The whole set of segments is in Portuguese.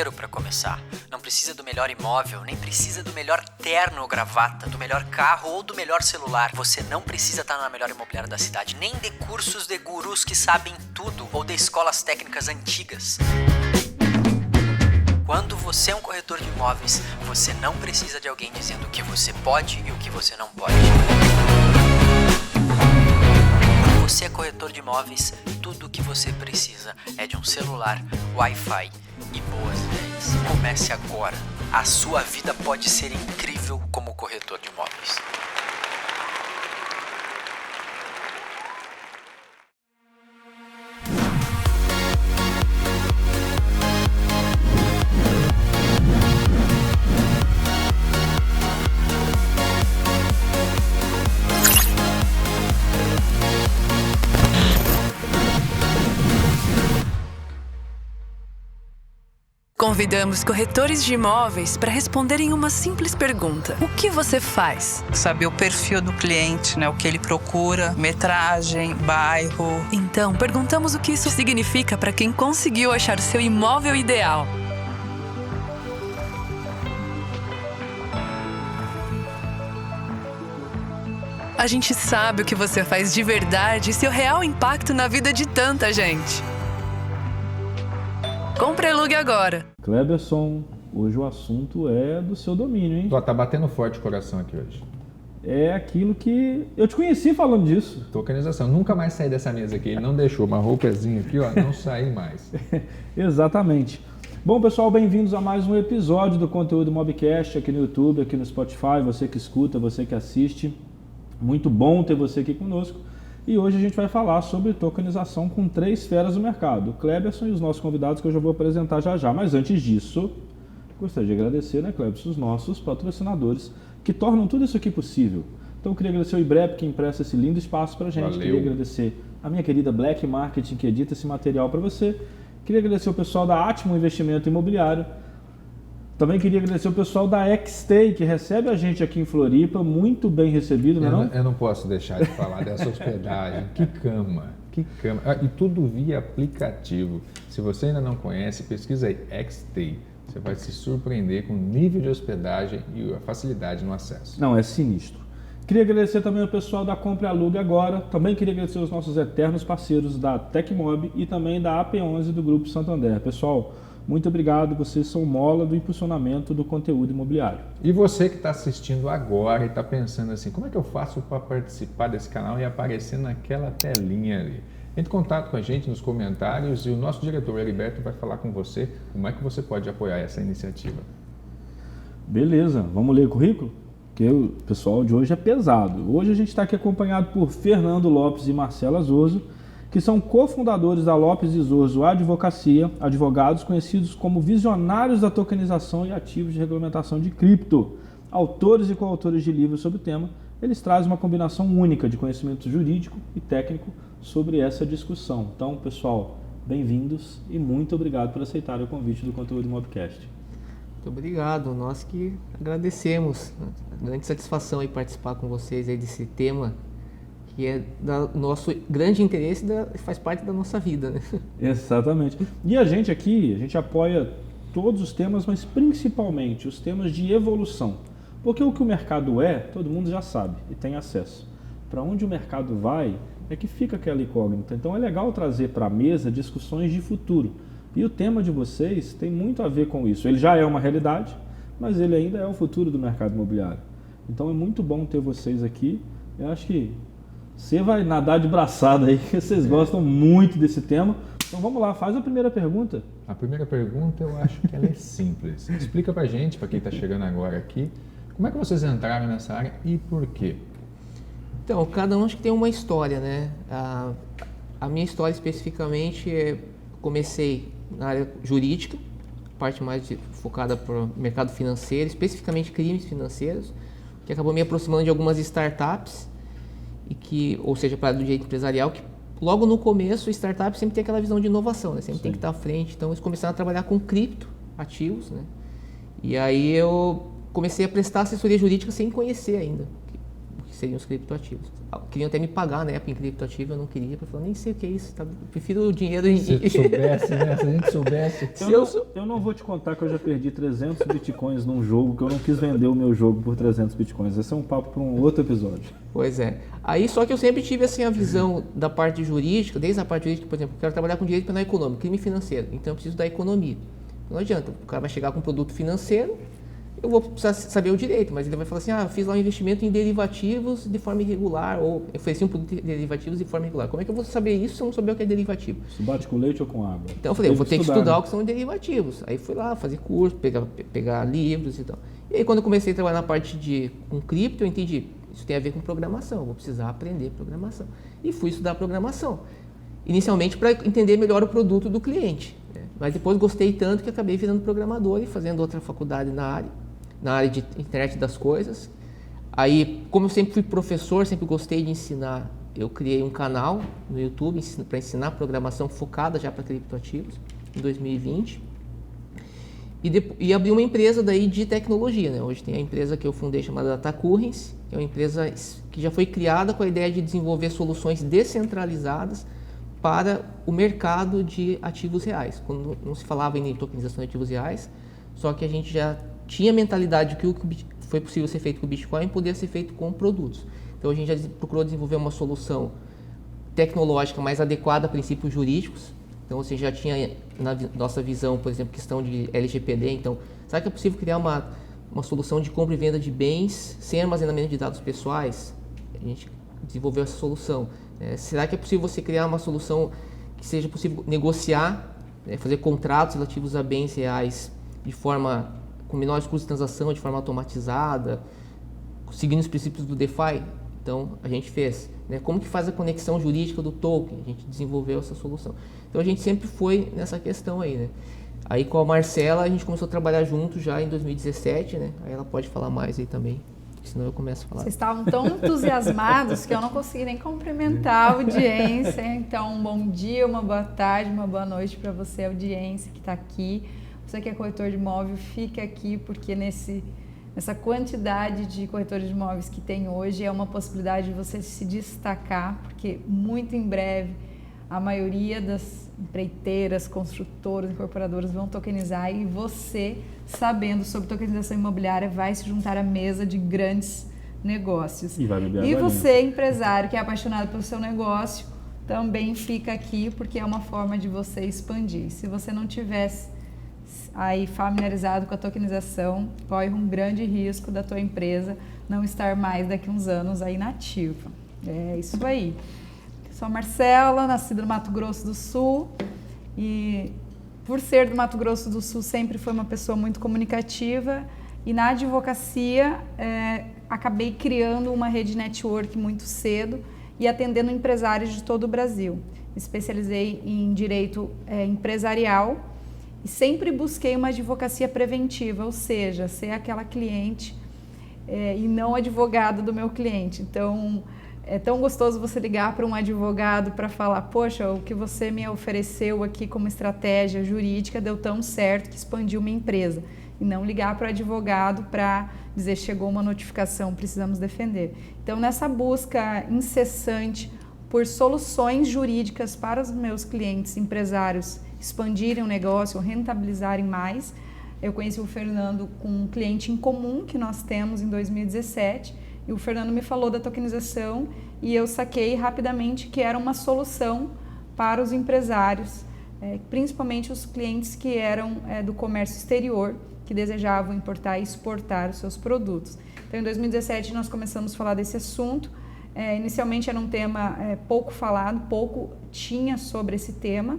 dinheiro para começar. Não precisa do melhor imóvel, nem precisa do melhor terno ou gravata, do melhor carro ou do melhor celular. Você não precisa estar na melhor imobiliária da cidade, nem de cursos de gurus que sabem tudo ou de escolas técnicas antigas. Quando você é um corretor de imóveis, você não precisa de alguém dizendo o que você pode e o que você não pode. Você é corretor de imóveis, tudo o que você precisa é de um celular, Wi-Fi e boas ideias. Comece agora. A sua vida pode ser incrível como corretor de imóveis. Convidamos corretores de imóveis para responderem uma simples pergunta. O que você faz? Saber o perfil do cliente, né? O que ele procura, metragem, bairro. Então, perguntamos o que isso significa para quem conseguiu achar seu imóvel ideal. A gente sabe o que você faz de verdade e seu real impacto na vida de tanta gente. Compre e alugue agora. Cleberson, hoje o assunto é do seu domínio, hein? Tá batendo forte o coração aqui hoje. É aquilo que... Eu te conheci falando disso. Tokenização. Nunca mais saí dessa mesa aqui. Ele não deixou uma roupazinha aqui, ó. Não saí mais. Exatamente. Bom, pessoal, bem-vindos a mais um episódio do Conteúdo Mobcast aqui no YouTube, aqui no Spotify. Você que escuta, você que assiste. Muito bom ter você aqui conosco. E hoje a gente vai falar sobre tokenização com 3 feras do mercado, o Cleberson e os nossos convidados que eu já vou apresentar já. Mas antes disso, gostaria de agradecer, né, Cleberson, os nossos patrocinadores que tornam tudo isso aqui possível. Então eu queria agradecer o IBREP que empresta esse lindo espaço pra gente. Valeu. Queria agradecer a minha querida Black Marketing que edita esse material para você. Queria agradecer o pessoal da Atmo Investimento Imobiliário. Também queria agradecer o pessoal da Xstay, que recebe a gente aqui em Floripa, muito bem recebido, não é não? Eu não posso deixar de falar dessa hospedagem. Que cama, que cama. E tudo via aplicativo. Se você ainda não conhece, pesquisa aí, Xstay. Você vai se surpreender com o nível de hospedagem e a facilidade no acesso. Não, é sinistro. Queria agradecer também ao pessoal da Compre e Alugue Agora. Também queria agradecer aos nossos eternos parceiros da Tecmob e também da AP11 do Grupo Santander. Pessoal, muito obrigado, vocês são mola do impulsionamento do conteúdo imobiliário. E você que está assistindo agora e está pensando assim, como é que eu faço para participar desse canal e aparecer naquela telinha ali? Entre em contato com a gente nos comentários e o nosso diretor Heriberto vai falar com você como é que você pode apoiar essa iniciativa. Beleza, vamos ler o currículo? Porque o pessoal de hoje é pesado. Hoje a gente está aqui acompanhado por Fernando Lopes e Marcela Zorzo, que são cofundadores da Lopes e Zorzo Advocacia, advogados conhecidos como visionários da tokenização e ativos de regulamentação de cripto. Autores e coautores de livros sobre o tema, eles trazem uma combinação única de conhecimento jurídico e técnico sobre essa discussão. Então, pessoal, bem-vindos e muito obrigado por aceitar o convite do Conteúdo Mobcast. Muito obrigado, nós que agradecemos. Grande satisfação aí participar com vocês aí desse tema que é do nosso grande interesse e faz parte da nossa vida, né? Exatamente. E a gente aqui, a gente apoia todos os temas, mas principalmente os temas de evolução. Porque o que o mercado é, todo mundo já sabe e tem acesso. Para onde o mercado vai, é que fica aquela incógnita. Então é legal trazer para a mesa discussões de futuro. E o tema de vocês tem muito a ver com isso. Ele já é uma realidade, mas ele ainda é o futuro do mercado imobiliário. Então é muito bom ter vocês aqui. Eu acho que você vai nadar de braçada aí, que vocês gostam muito desse tema. Então vamos lá, faz a primeira pergunta. A primeira pergunta eu acho que ela é simples. Explica pra gente, para quem está chegando agora aqui, como é que vocês entraram nessa área e por quê? Então, cada um acho que tem uma história, né? A minha história especificamente, comecei na área jurídica, parte mais focada para o mercado financeiro, especificamente crimes financeiros, que acabou me aproximando de algumas startups, ou seja, para o direito empresarial, que logo no começo, o startup sempre tem aquela visão de inovação, né? Sempre tem que estar à frente. Então, eles começaram a trabalhar com cripto ativos, né? E aí eu comecei a prestar assessoria jurídica sem conhecer ainda o que seriam os criptoativos. Queriam até me pagar na época em criptoativo, eu não queria, eu falei, nem sei o que é isso, tá? Eu prefiro o dinheiro em... Se soubesse, né? Se a gente soubesse. Eu não vou te contar que eu já perdi 300 bitcoins num jogo, que eu não quis vender o meu jogo por 300 bitcoins. Esse é um papo para um outro episódio. Pois é. Aí, só que eu sempre tive assim, a visão da parte jurídica, desde a parte jurídica, por exemplo, eu quero trabalhar com direito penal econômico, crime financeiro, então eu preciso da economia. Não adianta, o cara vai chegar com um produto financeiro, eu vou precisar saber o direito, mas ele vai falar assim, eu fiz lá um investimento em derivativos de forma irregular, ou eu ofereci um produto de derivativos de forma irregular. Como é que eu vou saber isso se eu não souber o que é derivativo? Isso bate com leite ou com água? Então eu falei, eu vou ter que estudar o que são derivativos. Aí fui lá fazer curso, pegar livros e tal. E aí quando eu comecei a trabalhar na parte com cripto, eu entendi, isso tem a ver com programação, eu vou precisar aprender programação. E fui estudar programação, inicialmente para entender melhor o produto do cliente. Mas depois gostei tanto que acabei virando programador e fazendo outra faculdade na área de internet das coisas. Aí, como eu sempre fui professor, sempre gostei de ensinar, eu criei um canal no YouTube para ensinar programação focada já para criptoativos, em 2020. E abri uma empresa daí de tecnologia, né? Hoje tem a empresa que eu fundei chamada Data Currency, que é uma empresa que já foi criada com a ideia de desenvolver soluções descentralizadas para o mercado de ativos reais. Quando não se falava em tokenização de ativos reais, só que a gente já tinha a mentalidade de que o que foi possível ser feito com o Bitcoin poderia ser feito com produtos. Então a gente já procurou desenvolver uma solução tecnológica mais adequada a princípios jurídicos. Então você já tinha na nossa visão, por exemplo, questão de LGPD. Então, será que é possível criar uma solução de compra e venda de bens sem armazenamento de dados pessoais? A gente desenvolveu essa solução. Será que é possível você criar uma solução que seja possível negociar, fazer contratos relativos a bens reais com menores custos de transação, de forma automatizada, seguindo os princípios do DeFi? Então, a gente fez. Como que faz a conexão jurídica do token? A gente desenvolveu essa solução. Então, a gente sempre foi nessa questão aí, né? Aí, com a Marcela, a gente começou a trabalhar junto já em 2017, né? Aí ela pode falar mais aí também, senão eu começo a falar. Vocês estavam tão entusiasmados que eu não consegui nem cumprimentar a audiência. Então, um bom dia, uma boa tarde, uma boa noite para você, audiência que está aqui. Você que é corretor de imóvel, fique aqui, porque nessa quantidade de corretores de imóveis que tem hoje, é uma possibilidade de você se destacar, porque muito em breve a maioria das empreiteiras, construtoras, incorporadoras vão tokenizar, e você, sabendo sobre tokenização imobiliária, vai se juntar à mesa de grandes negócios. E você, empresário que é apaixonado pelo seu negócio, também fica aqui, porque é uma forma de você expandir. Se você não tivesse aí familiarizado com a tokenização, corre um grande risco da tua empresa não estar mais daqui a uns anos aí nativa. É isso aí. Sou a Marcela, nascida no Mato Grosso do Sul, e por ser do Mato Grosso do Sul sempre fui uma pessoa muito comunicativa, e na advocacia acabei criando uma rede network muito cedo e atendendo empresários de todo o Brasil. Me especializei em direito empresarial e sempre busquei uma advocacia preventiva, ou seja, ser aquela cliente e não advogada do meu cliente. Então, é tão gostoso você ligar para um advogado para falar, poxa, o que você me ofereceu aqui como estratégia jurídica deu tão certo que expandiu minha empresa. E não ligar para o advogado para dizer, chegou uma notificação, precisamos defender. Então, nessa busca incessante por soluções jurídicas para os meus clientes empresários expandirem o negócio, rentabilizarem mais, eu conheci o Fernando com um cliente em comum que nós temos em 2017, e o Fernando me falou da tokenização e eu saquei rapidamente que era uma solução para os empresários, principalmente os clientes que eram do comércio exterior, que desejavam importar e exportar os seus produtos. Então, em 2017, nós começamos a falar desse assunto. Inicialmente era um tema pouco falado, pouco tinha sobre esse tema,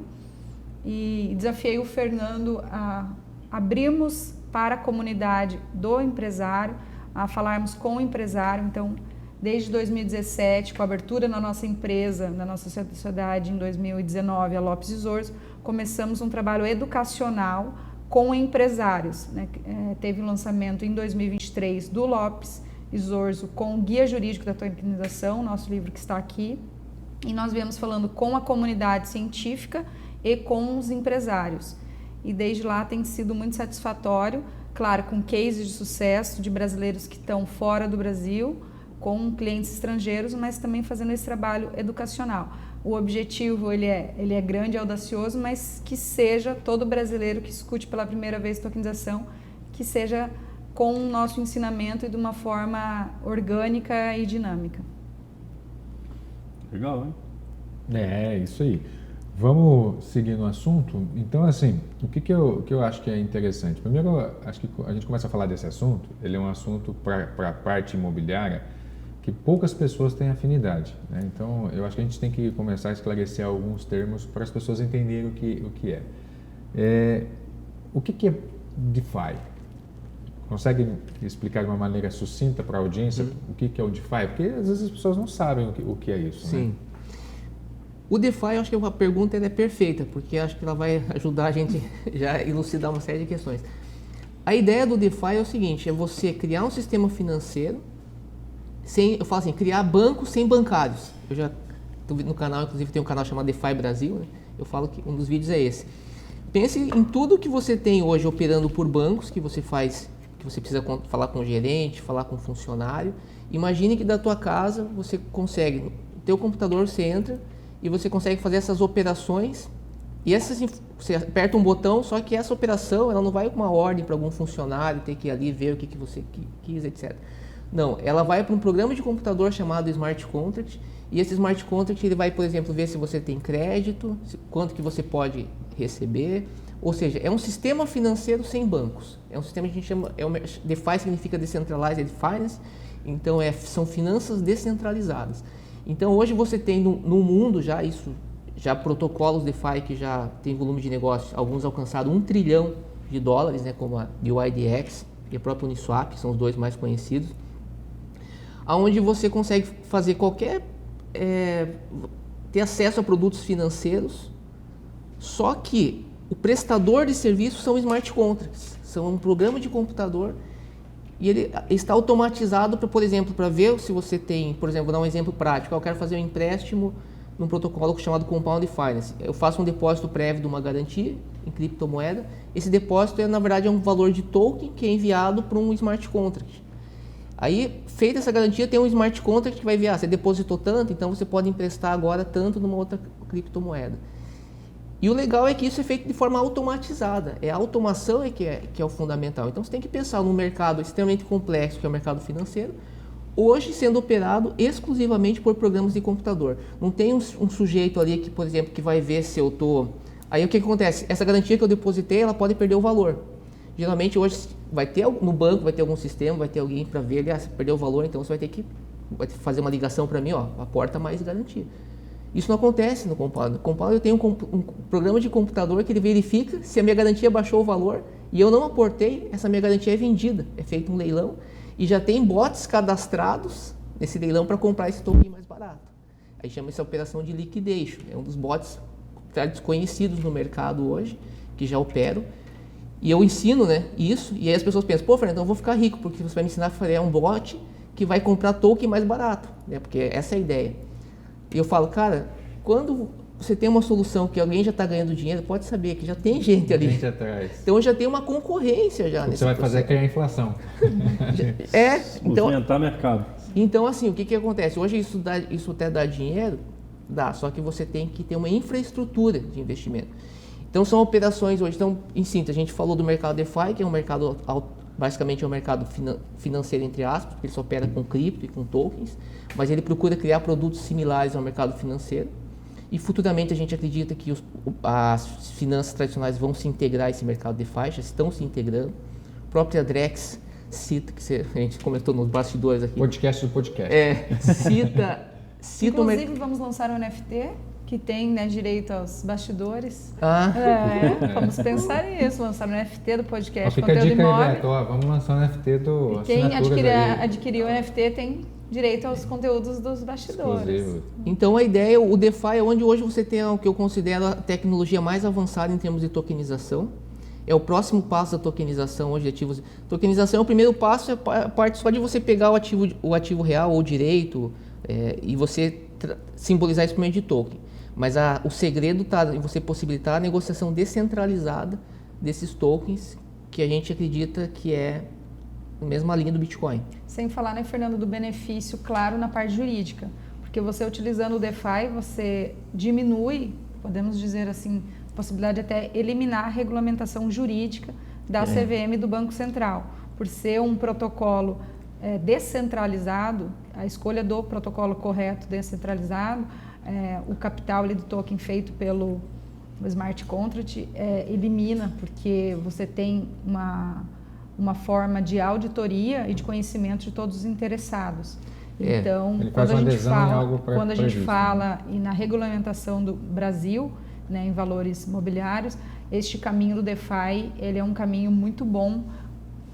e desafiei o Fernando a abrirmos para a comunidade do empresário, a falarmos com o empresário. Então, desde 2017, com a abertura na nossa empresa, na nossa sociedade em 2019, a Lopes Zorzo, começamos um trabalho educacional com empresários, né? Teve o lançamento em 2023 do Lopes Zorzo com o Guia Jurídico da Tokenização, nosso livro que está aqui, e nós viemos falando com a comunidade científica e com os empresários. E desde lá tem sido muito satisfatório, claro, com cases de sucesso de brasileiros que estão fora do Brasil, com clientes estrangeiros, mas também fazendo esse trabalho educacional. O objetivo ele é grande, é audacioso, mas que seja todo brasileiro que escute pela primeira vez tokenização, que seja com o nosso ensinamento e de uma forma orgânica e dinâmica. Legal, hein? É, isso aí. Vamos seguir no assunto? Então, assim, o que eu acho que é interessante? Primeiro, acho que a gente começa a falar desse assunto, ele é um assunto para a parte imobiliária que poucas pessoas têm afinidade, né? Então, eu acho que a gente tem que começar a esclarecer alguns termos para as pessoas entenderem o que é. O que é DeFi? Consegue explicar de uma maneira sucinta para a audiência o que é o DeFi? Porque às vezes as pessoas não sabem o que é isso. Sim. Né? O DeFi, eu acho que a pergunta é perfeita, porque acho que ela vai ajudar a gente já a elucidar uma série de questões. A ideia do DeFi é o seguinte, é você criar um sistema financeiro, eu falo assim, criar bancos sem bancários. Eu já no canal, inclusive tem um canal chamado DeFi Brasil, né? Eu falo que um dos vídeos é esse. Pense em tudo que você tem hoje operando por bancos, que você precisa falar com o gerente, falar com o funcionário. Imagine que da tua casa você consegue, no teu computador você entra e você consegue fazer essas operações e você aperta um botão, só que essa operação ela não vai com uma ordem para algum funcionário ter que ir ali ver o que você quis, etc. Não, ela vai para um programa de computador chamado Smart Contract e esse Smart Contract ele vai, por exemplo, ver se você tem crédito, quanto que você pode receber, ou seja, é um sistema financeiro sem bancos. É um sistema que a gente chama, DeFi significa Decentralized Finance, então são finanças descentralizadas. Então hoje você tem no mundo já protocolos DeFi que já tem volume de negócio, alguns alcançaram $1 trilhão, né, como a UIDX e a própria Uniswap, que são os dois mais conhecidos, aonde você consegue fazer ter acesso a produtos financeiros, só que o prestador de serviço são smart contracts, são um programa de computador e ele está automatizado, por exemplo, para ver se você tem, por exemplo, vou dar um exemplo prático, eu quero fazer um empréstimo num protocolo chamado Compound Finance. Eu faço um depósito prévio de uma garantia em criptomoeda, esse depósito na verdade é um valor de token que é enviado para um smart contract. Aí, feita essa garantia, tem um smart contract que vai enviar, você depositou tanto, então você pode emprestar agora tanto numa outra criptomoeda. E o legal é que isso é feito de forma automatizada. A automação que é o fundamental. Então você tem que pensar num mercado extremamente complexo, que é o mercado financeiro, hoje sendo operado exclusivamente por programas de computador. Não tem um sujeito ali que, por exemplo, que vai ver se eu estou... Aí o que acontece? Essa garantia que eu depositei, ela pode perder o valor. Geralmente hoje vai ter no banco, vai ter algum sistema, vai ter alguém para ver, se perdeu o valor, então você vai fazer uma ligação para mim, aporta mais garantia. Isso não acontece no Compound. No Compound eu tenho um programa de computador que ele verifica se a minha garantia baixou o valor e eu não aportei, essa minha garantia é vendida. É feito um leilão e já tem bots cadastrados nesse leilão para comprar esse token mais barato. Aí chama essa operação de liquidation. É um dos bots desconhecidos no mercado hoje, que já operam. E eu ensino, né, isso, e aí as pessoas pensam, pô, Fernando, então eu vou ficar rico, porque você vai me ensinar a fazer um bot que vai comprar token mais barato, né, porque essa é a ideia. E eu falo, cara, quando você tem uma solução que alguém já está ganhando dinheiro, pode saber que já tem gente ali. Gente atrás. Então já tem uma concorrência já. Você vai fazer criar inflação. Então, movimentar mercado. Então, assim, o que acontece? Hoje isso até dá dinheiro, dá, só que você tem que ter uma infraestrutura de investimento. Então são operações hoje, então, em síntese, a gente falou do mercado DeFi, que é um mercado, basicamente é um mercado financeiro, entre aspas, porque ele só opera com cripto e com tokens, mas ele procura criar produtos similares ao mercado financeiro. E futuramente a gente acredita que as finanças tradicionais vão se integrar a esse mercado DeFi, já estão se integrando. A própria Drex cita, que a gente comentou nos bastidores aqui. Podcast do podcast. Cita inclusive, vamos lançar um NFT que tem, né, direito aos bastidores. Vamos pensar nisso, lançar um NFT do podcast Fica Conteúdo a dica Imóvel. aí, Beto, vamos lançar um NFT do... E quem adquirir o NFT tem direito aos conteúdos dos bastidores. Exclusivo. Então a ideia, o DeFi é onde hoje você tem o que eu considero a tecnologia mais avançada em termos de tokenização. É o próximo passo da tokenização hoje de ativos. Tokenização, o primeiro passo é a parte só de você pegar o ativo real ou direito e você simbolizar isso por meio de token. Mas o segredo está em você possibilitar a negociação descentralizada desses tokens, que a gente acredita que é mesma linha do Bitcoin. Sem falar, né, Fernando, do benefício, claro, na parte jurídica. Porque você utilizando o DeFi, você diminui, podemos dizer assim, a possibilidade de até eliminar a regulamentação jurídica da CVM do Banco Central. Por ser um protocolo descentralizado, a escolha do protocolo correto descentralizado, o capital ali do token feito pelo smart contract elimina, porque você tem uma forma de auditoria e de conhecimento de todos os interessados. Então, quando a gente fala e na regulamentação do Brasil, né, em valores imobiliários, este caminho do DeFi, ele é um caminho muito bom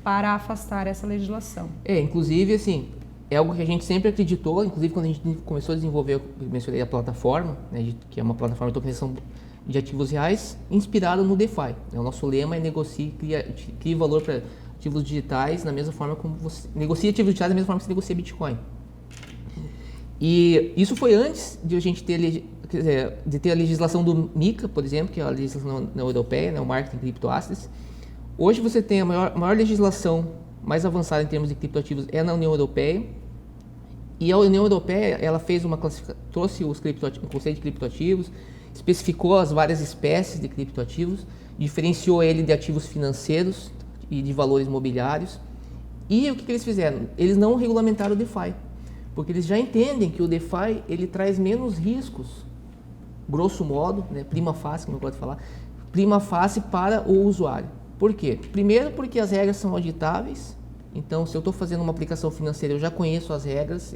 para afastar essa legislação. Inclusive, assim, é algo que a gente sempre acreditou, inclusive quando a gente começou a desenvolver, eu mencionei a plataforma, né, que é uma plataforma de tokenização de ativos reais, inspirada no DeFi. O nosso lema é negocie, crie valor para ativos digitais da mesma forma como você negocia ativos digitais da mesma forma que você negocia Bitcoin. E isso foi antes de a gente ter, a legislação do MiCA, por exemplo, que é a legislação europeia, né, o Marketing Crypto-Assets. Hoje você tem a maior legislação mais avançada em termos de criptoativos é na União Europeia. E a União Europeia, ela fez trouxe o conceito de criptoativos, especificou as várias espécies de criptoativos, diferenciou ele de ativos financeiros e de valores imobiliários. E o que eles fizeram? Eles não regulamentaram o DeFi, porque eles já entendem que o DeFi ele traz menos riscos, grosso modo, né, prima facie, como eu gosto de falar, prima facie para o usuário. Por quê? Primeiro porque as regras são auditáveis, então se eu estou fazendo uma aplicação financeira eu já conheço as regras,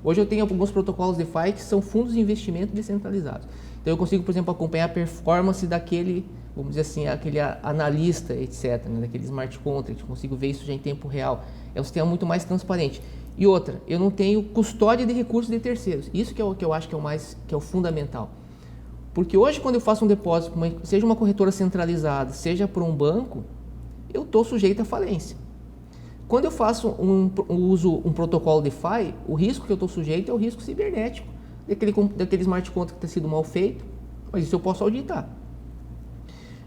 hoje eu tenho alguns protocolos DeFi que são fundos de investimento descentralizados. Então eu consigo, por exemplo, acompanhar a performance daquele, vamos dizer assim, aquele analista, etc., né, daquele smart contract, consigo ver isso já em tempo real. É um sistema muito mais transparente. E outra, eu não tenho custódia de recursos de terceiros. Isso que eu acho que é o fundamental. Porque hoje, quando eu faço um depósito, seja uma corretora centralizada, seja por um banco, eu estou sujeito à falência. Quando eu faço uso um protocolo DeFi, o risco que eu estou sujeito é o risco cibernético, daquele smart contract ter sido mal feito, mas isso eu posso auditar.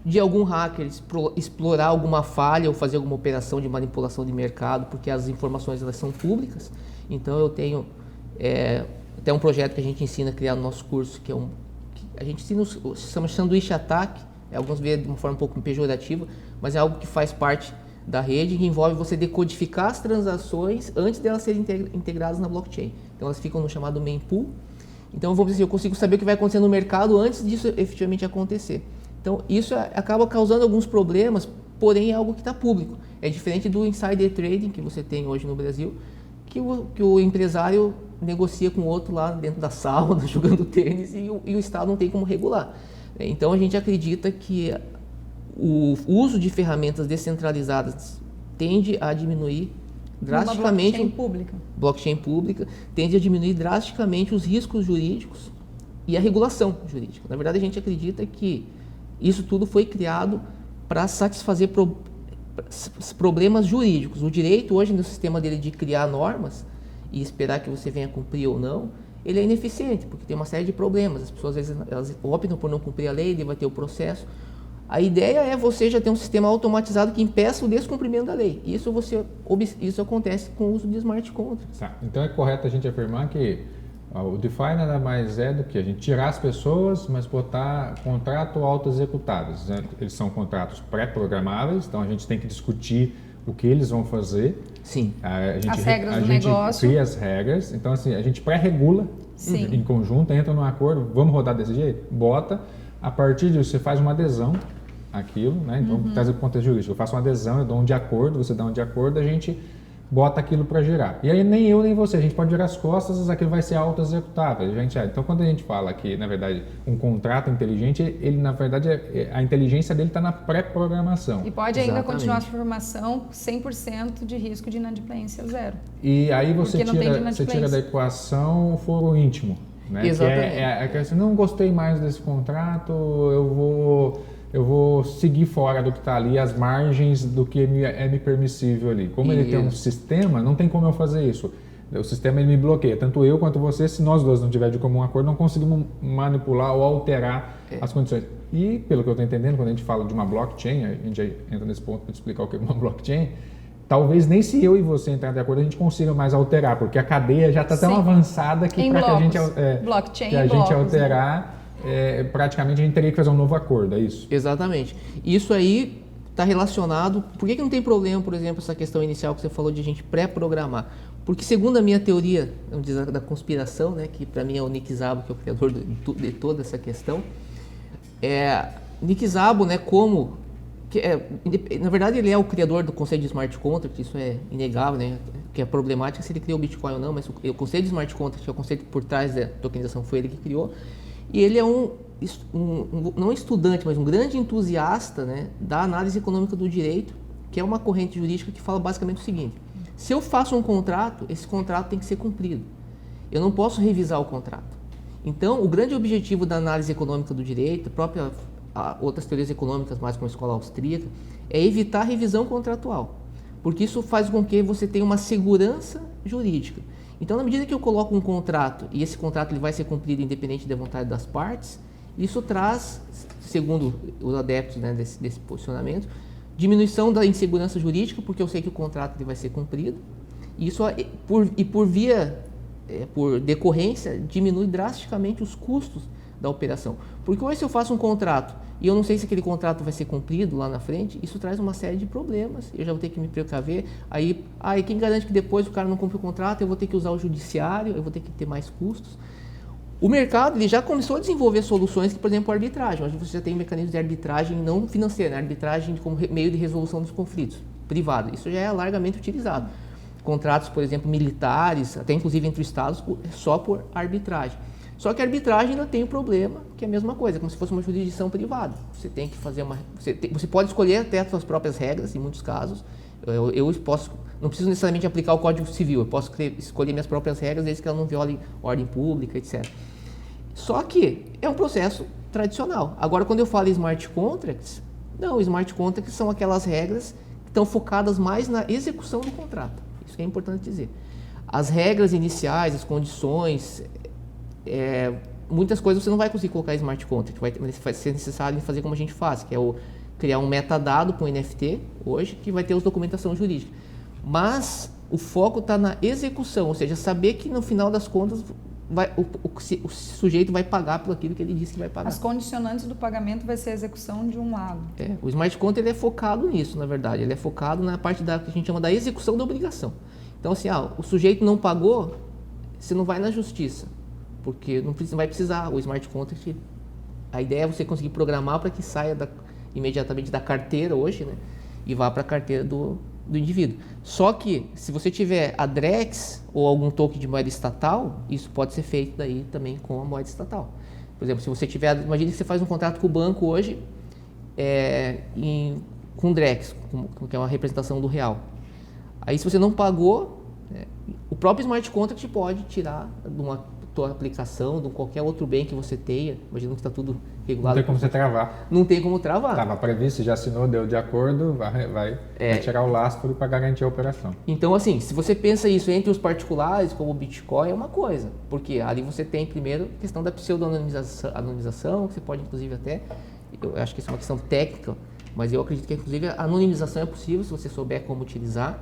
De algum hacker explorar alguma falha ou fazer alguma operação de manipulação de mercado, porque as informações elas são públicas. Então eu tenho até um projeto que a gente ensina a criar no nosso curso, que a gente ensina, se chama sanduíche ataque, alguns veem de uma forma um pouco pejorativa, mas é algo que faz parte da rede, que envolve você decodificar as transações antes de elas serem integradas na blockchain. Então elas ficam no chamado mempool. Então vamos dizer, eu consigo saber o que vai acontecer no mercado antes disso efetivamente acontecer. Então isso acaba causando alguns problemas, porém é algo que está público. É diferente do insider trading que você tem hoje no Brasil, que o empresário negocia com o outro lá dentro da sauna, jogando tênis, e o Estado não tem como regular. Então a gente acredita que o uso de ferramentas descentralizadas tende a diminuir drasticamente... Blockchain pública tende a diminuir drasticamente os riscos jurídicos e a regulação jurídica. Na verdade, a gente acredita que isso tudo foi criado para satisfazer problemas jurídicos. O direito hoje, no sistema dele de criar normas e esperar que você venha cumprir ou não, ele é ineficiente, porque tem uma série de problemas. As pessoas, às vezes, elas optam por não cumprir a lei, ele vai ter o processo. A ideia é você já ter um sistema automatizado que impeça o descumprimento da lei. Isso acontece com o uso de smart contracts. Tá. Então é correto a gente afirmar que o DeFi nada mais é do que a gente tirar as pessoas, mas botar contrato auto-executáveis. Né? Eles são contratos pré-programáveis, então a gente tem que discutir o que eles vão fazer. Sim. As regras do negócio. Cria as regras. Então, assim, a gente pré-regula em conjunto, entra num acordo, vamos rodar desse jeito? Bota. A partir disso, você faz uma adesão àquilo, né? Então, traz o contexto jurídico. Eu faço uma adesão, eu dou um de acordo, você dá um de acordo, a gente bota aquilo para girar. E aí, nem eu nem você, a gente pode girar as costas, aquilo vai ser auto-executável. Então, quando a gente fala que, na verdade, um contrato inteligente, ele, na verdade, a inteligência dele está na pré-programação. E pode ainda continuar a formação 100% de risco de inadimplência zero. E aí você tira da equação o foro íntimo. Né? Exatamente. Que não gostei mais desse contrato, eu vou seguir fora do que está ali, as margens do que é me permissível ali. Como ele tem um sistema, não tem como eu fazer isso. O sistema ele me bloqueia, tanto eu quanto você, se nós dois não tivermos de comum acordo, não conseguimos manipular ou alterar as condições. E, pelo que eu estou entendendo, quando a gente fala de uma blockchain, a gente já entra nesse ponto para explicar o que é uma blockchain, talvez nem se eu e você entrar de acordo a gente consiga mais alterar, porque a cadeia já está tão avançada que para que a gente, blockchain que a gente alterar, praticamente a gente teria que fazer um novo acordo, é isso? Exatamente. Isso aí está relacionado... Por que não tem problema, por exemplo, essa questão inicial que você falou de a gente pré-programar? Porque segundo a minha teoria da conspiração, né, que para mim é o Nick Szabo, que é o criador de toda essa questão, Nick Szabo, né, na verdade ele é o criador do conceito de smart contract, isso é inegável, né, que é problemático se ele criou o Bitcoin ou não, mas o conceito de smart contract, que é o conceito por trás da tokenização, foi ele que criou, e ele é não estudante, mas um grande entusiasta, né, da análise econômica do direito, que é uma corrente jurídica que fala basicamente o seguinte: se eu faço um contrato, esse contrato tem que ser cumprido. Eu não posso revisar o contrato. Então, o grande objetivo da análise econômica do direito, outras teorias econômicas, mais como a escola austríaca, é evitar a revisão contratual, porque isso faz com que você tenha uma segurança jurídica. Então, na medida que eu coloco um contrato e esse contrato ele vai ser cumprido independente da vontade das partes, isso traz, segundo os adeptos, né, desse posicionamento, diminuição da insegurança jurídica, porque eu sei que o contrato ele vai ser cumprido, e isso por decorrência diminui drasticamente os custos da operação. Porque hoje se eu faço um contrato e eu não sei se aquele contrato vai ser cumprido lá na frente, isso traz uma série de problemas, eu já vou ter que me precaver, aí quem garante que depois o cara não cumpre o contrato, eu vou ter que usar o judiciário, eu vou ter que ter mais custos. O mercado ele já começou a desenvolver soluções que, por exemplo, a arbitragem. Hoje você já tem mecanismos de arbitragem não financeira, né? Arbitragem como meio de resolução dos conflitos, privada. Isso já é largamente utilizado. Contratos, por exemplo, militares, até inclusive entre os estados, só por arbitragem. Só que a arbitragem ainda tem um problema, que é a mesma coisa, como se fosse uma jurisdição privada. Você tem que fazer você pode escolher até as suas próprias regras, em muitos casos. Eu posso, não preciso necessariamente aplicar o Código Civil, eu posso escolher minhas próprias regras desde que ela não viole ordem pública, etc. Só que é um processo tradicional. Agora, quando eu falo em smart contracts, não, smart contracts são aquelas regras que estão focadas mais na execução do contrato. Isso que é importante dizer. As regras iniciais, as condições, muitas coisas você não vai conseguir colocar em smart contract, vai ser necessário fazer como a gente faz, que é criar um metadado para um NFT hoje, que vai ter a documentação jurídica. Mas o foco está na execução, ou seja, saber que no final das contas o sujeito vai pagar por aquilo que ele disse que vai pagar. As condicionantes do pagamento vai ser a execução de um lado. O smart contract ele é focado nisso, na verdade. Ele é focado na parte que a gente chama da execução da obrigação. Então, assim, o sujeito não pagou, você não vai na justiça, porque não vai precisar. O smart contract, a ideia é você conseguir programar para que saia imediatamente da carteira hoje, né, e vá para a carteira do indivíduo. Só que, se você tiver a DREX ou algum token de moeda estatal, isso pode ser feito daí também com a moeda estatal. Por exemplo, se você tiver, imagine que você faz um contrato com o banco hoje com DREX, que é uma representação do real. Aí, se você não pagou, o próprio smart contract pode tirar de uma tua aplicação, de qualquer outro bem que você tenha. Imagina que está tudo regulado. Não tem como você travar. Não tem como travar. Estava previsto, já assinou, deu de acordo, vai tirar o lastro para garantir a operação. Então, assim, se você pensa isso entre os particulares, como o Bitcoin, é uma coisa. Porque ali você tem, primeiro, a questão da pseudo-anonimização, que você pode, inclusive, até... Eu acho que isso é uma questão técnica, mas eu acredito que, inclusive, a anonimização é possível se você souber como utilizar.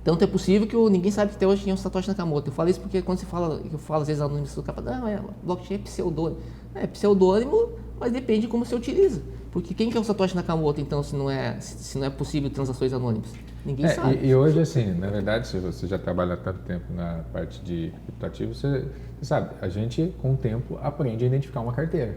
Tanto é possível que ninguém sabe que até hoje tinha um Satoshi Nakamoto. Eu falo isso porque quando eu falo às vezes a anonimização do capa, blockchain é pseudônimo. É pseudônimo, mas depende de como você utiliza. Porque quem que é o Satoshi Nakamoto, então, se não é possível transações anônimas? Ninguém sabe. E hoje, assim, na verdade, se você já trabalha há tanto tempo na parte de criptoativo, você sabe, a gente, com o tempo, aprende a identificar uma carteira.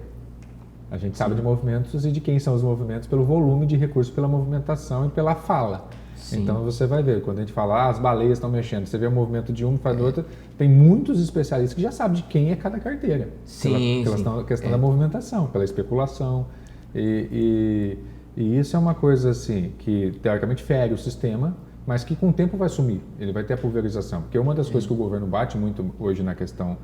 A gente sabe de movimentos e de quem são os movimentos pelo volume de recursos, pela movimentação e pela fala. Sim. Então você vai ver, quando a gente fala, as baleias estão mexendo, você vê o movimento de um, faz do outro, tem muitos especialistas que já sabem de quem é cada carteira. Pela questão da movimentação, pela especulação. E isso é uma coisa assim, que teoricamente fere o sistema, mas que com o tempo vai sumir, ele vai ter a pulverização. Porque uma das coisas que o governo bate muito hoje na questão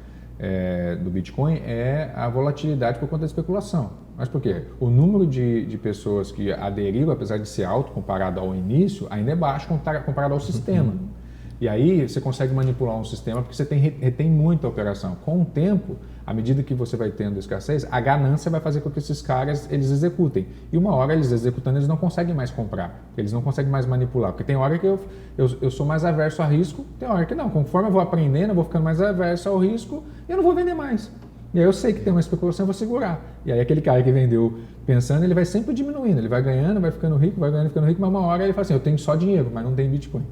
do Bitcoin é a volatilidade por conta da especulação. Mas por quê? O número de pessoas que aderiram, apesar de ser alto comparado ao início, ainda é baixo comparado ao sistema. E aí você consegue manipular um sistema porque você retém muita operação. Com o tempo, À medida que você vai tendo escassez, a ganância vai fazer com que esses caras, eles executem. E uma hora eles executando, eles não conseguem mais comprar. Eles não conseguem mais manipular. Porque tem hora que eu sou mais averso a risco, tem hora que não. Conforme eu vou aprendendo, eu vou ficando mais averso ao risco e eu não vou vender mais. E aí eu sei que tem uma especulação, eu vou segurar. E aí aquele cara que vendeu pensando, ele vai sempre diminuindo. Ele vai ganhando, vai ficando rico, vai ganhando, ficando rico, mas uma hora ele fala assim, eu tenho só dinheiro, mas não tenho Bitcoin.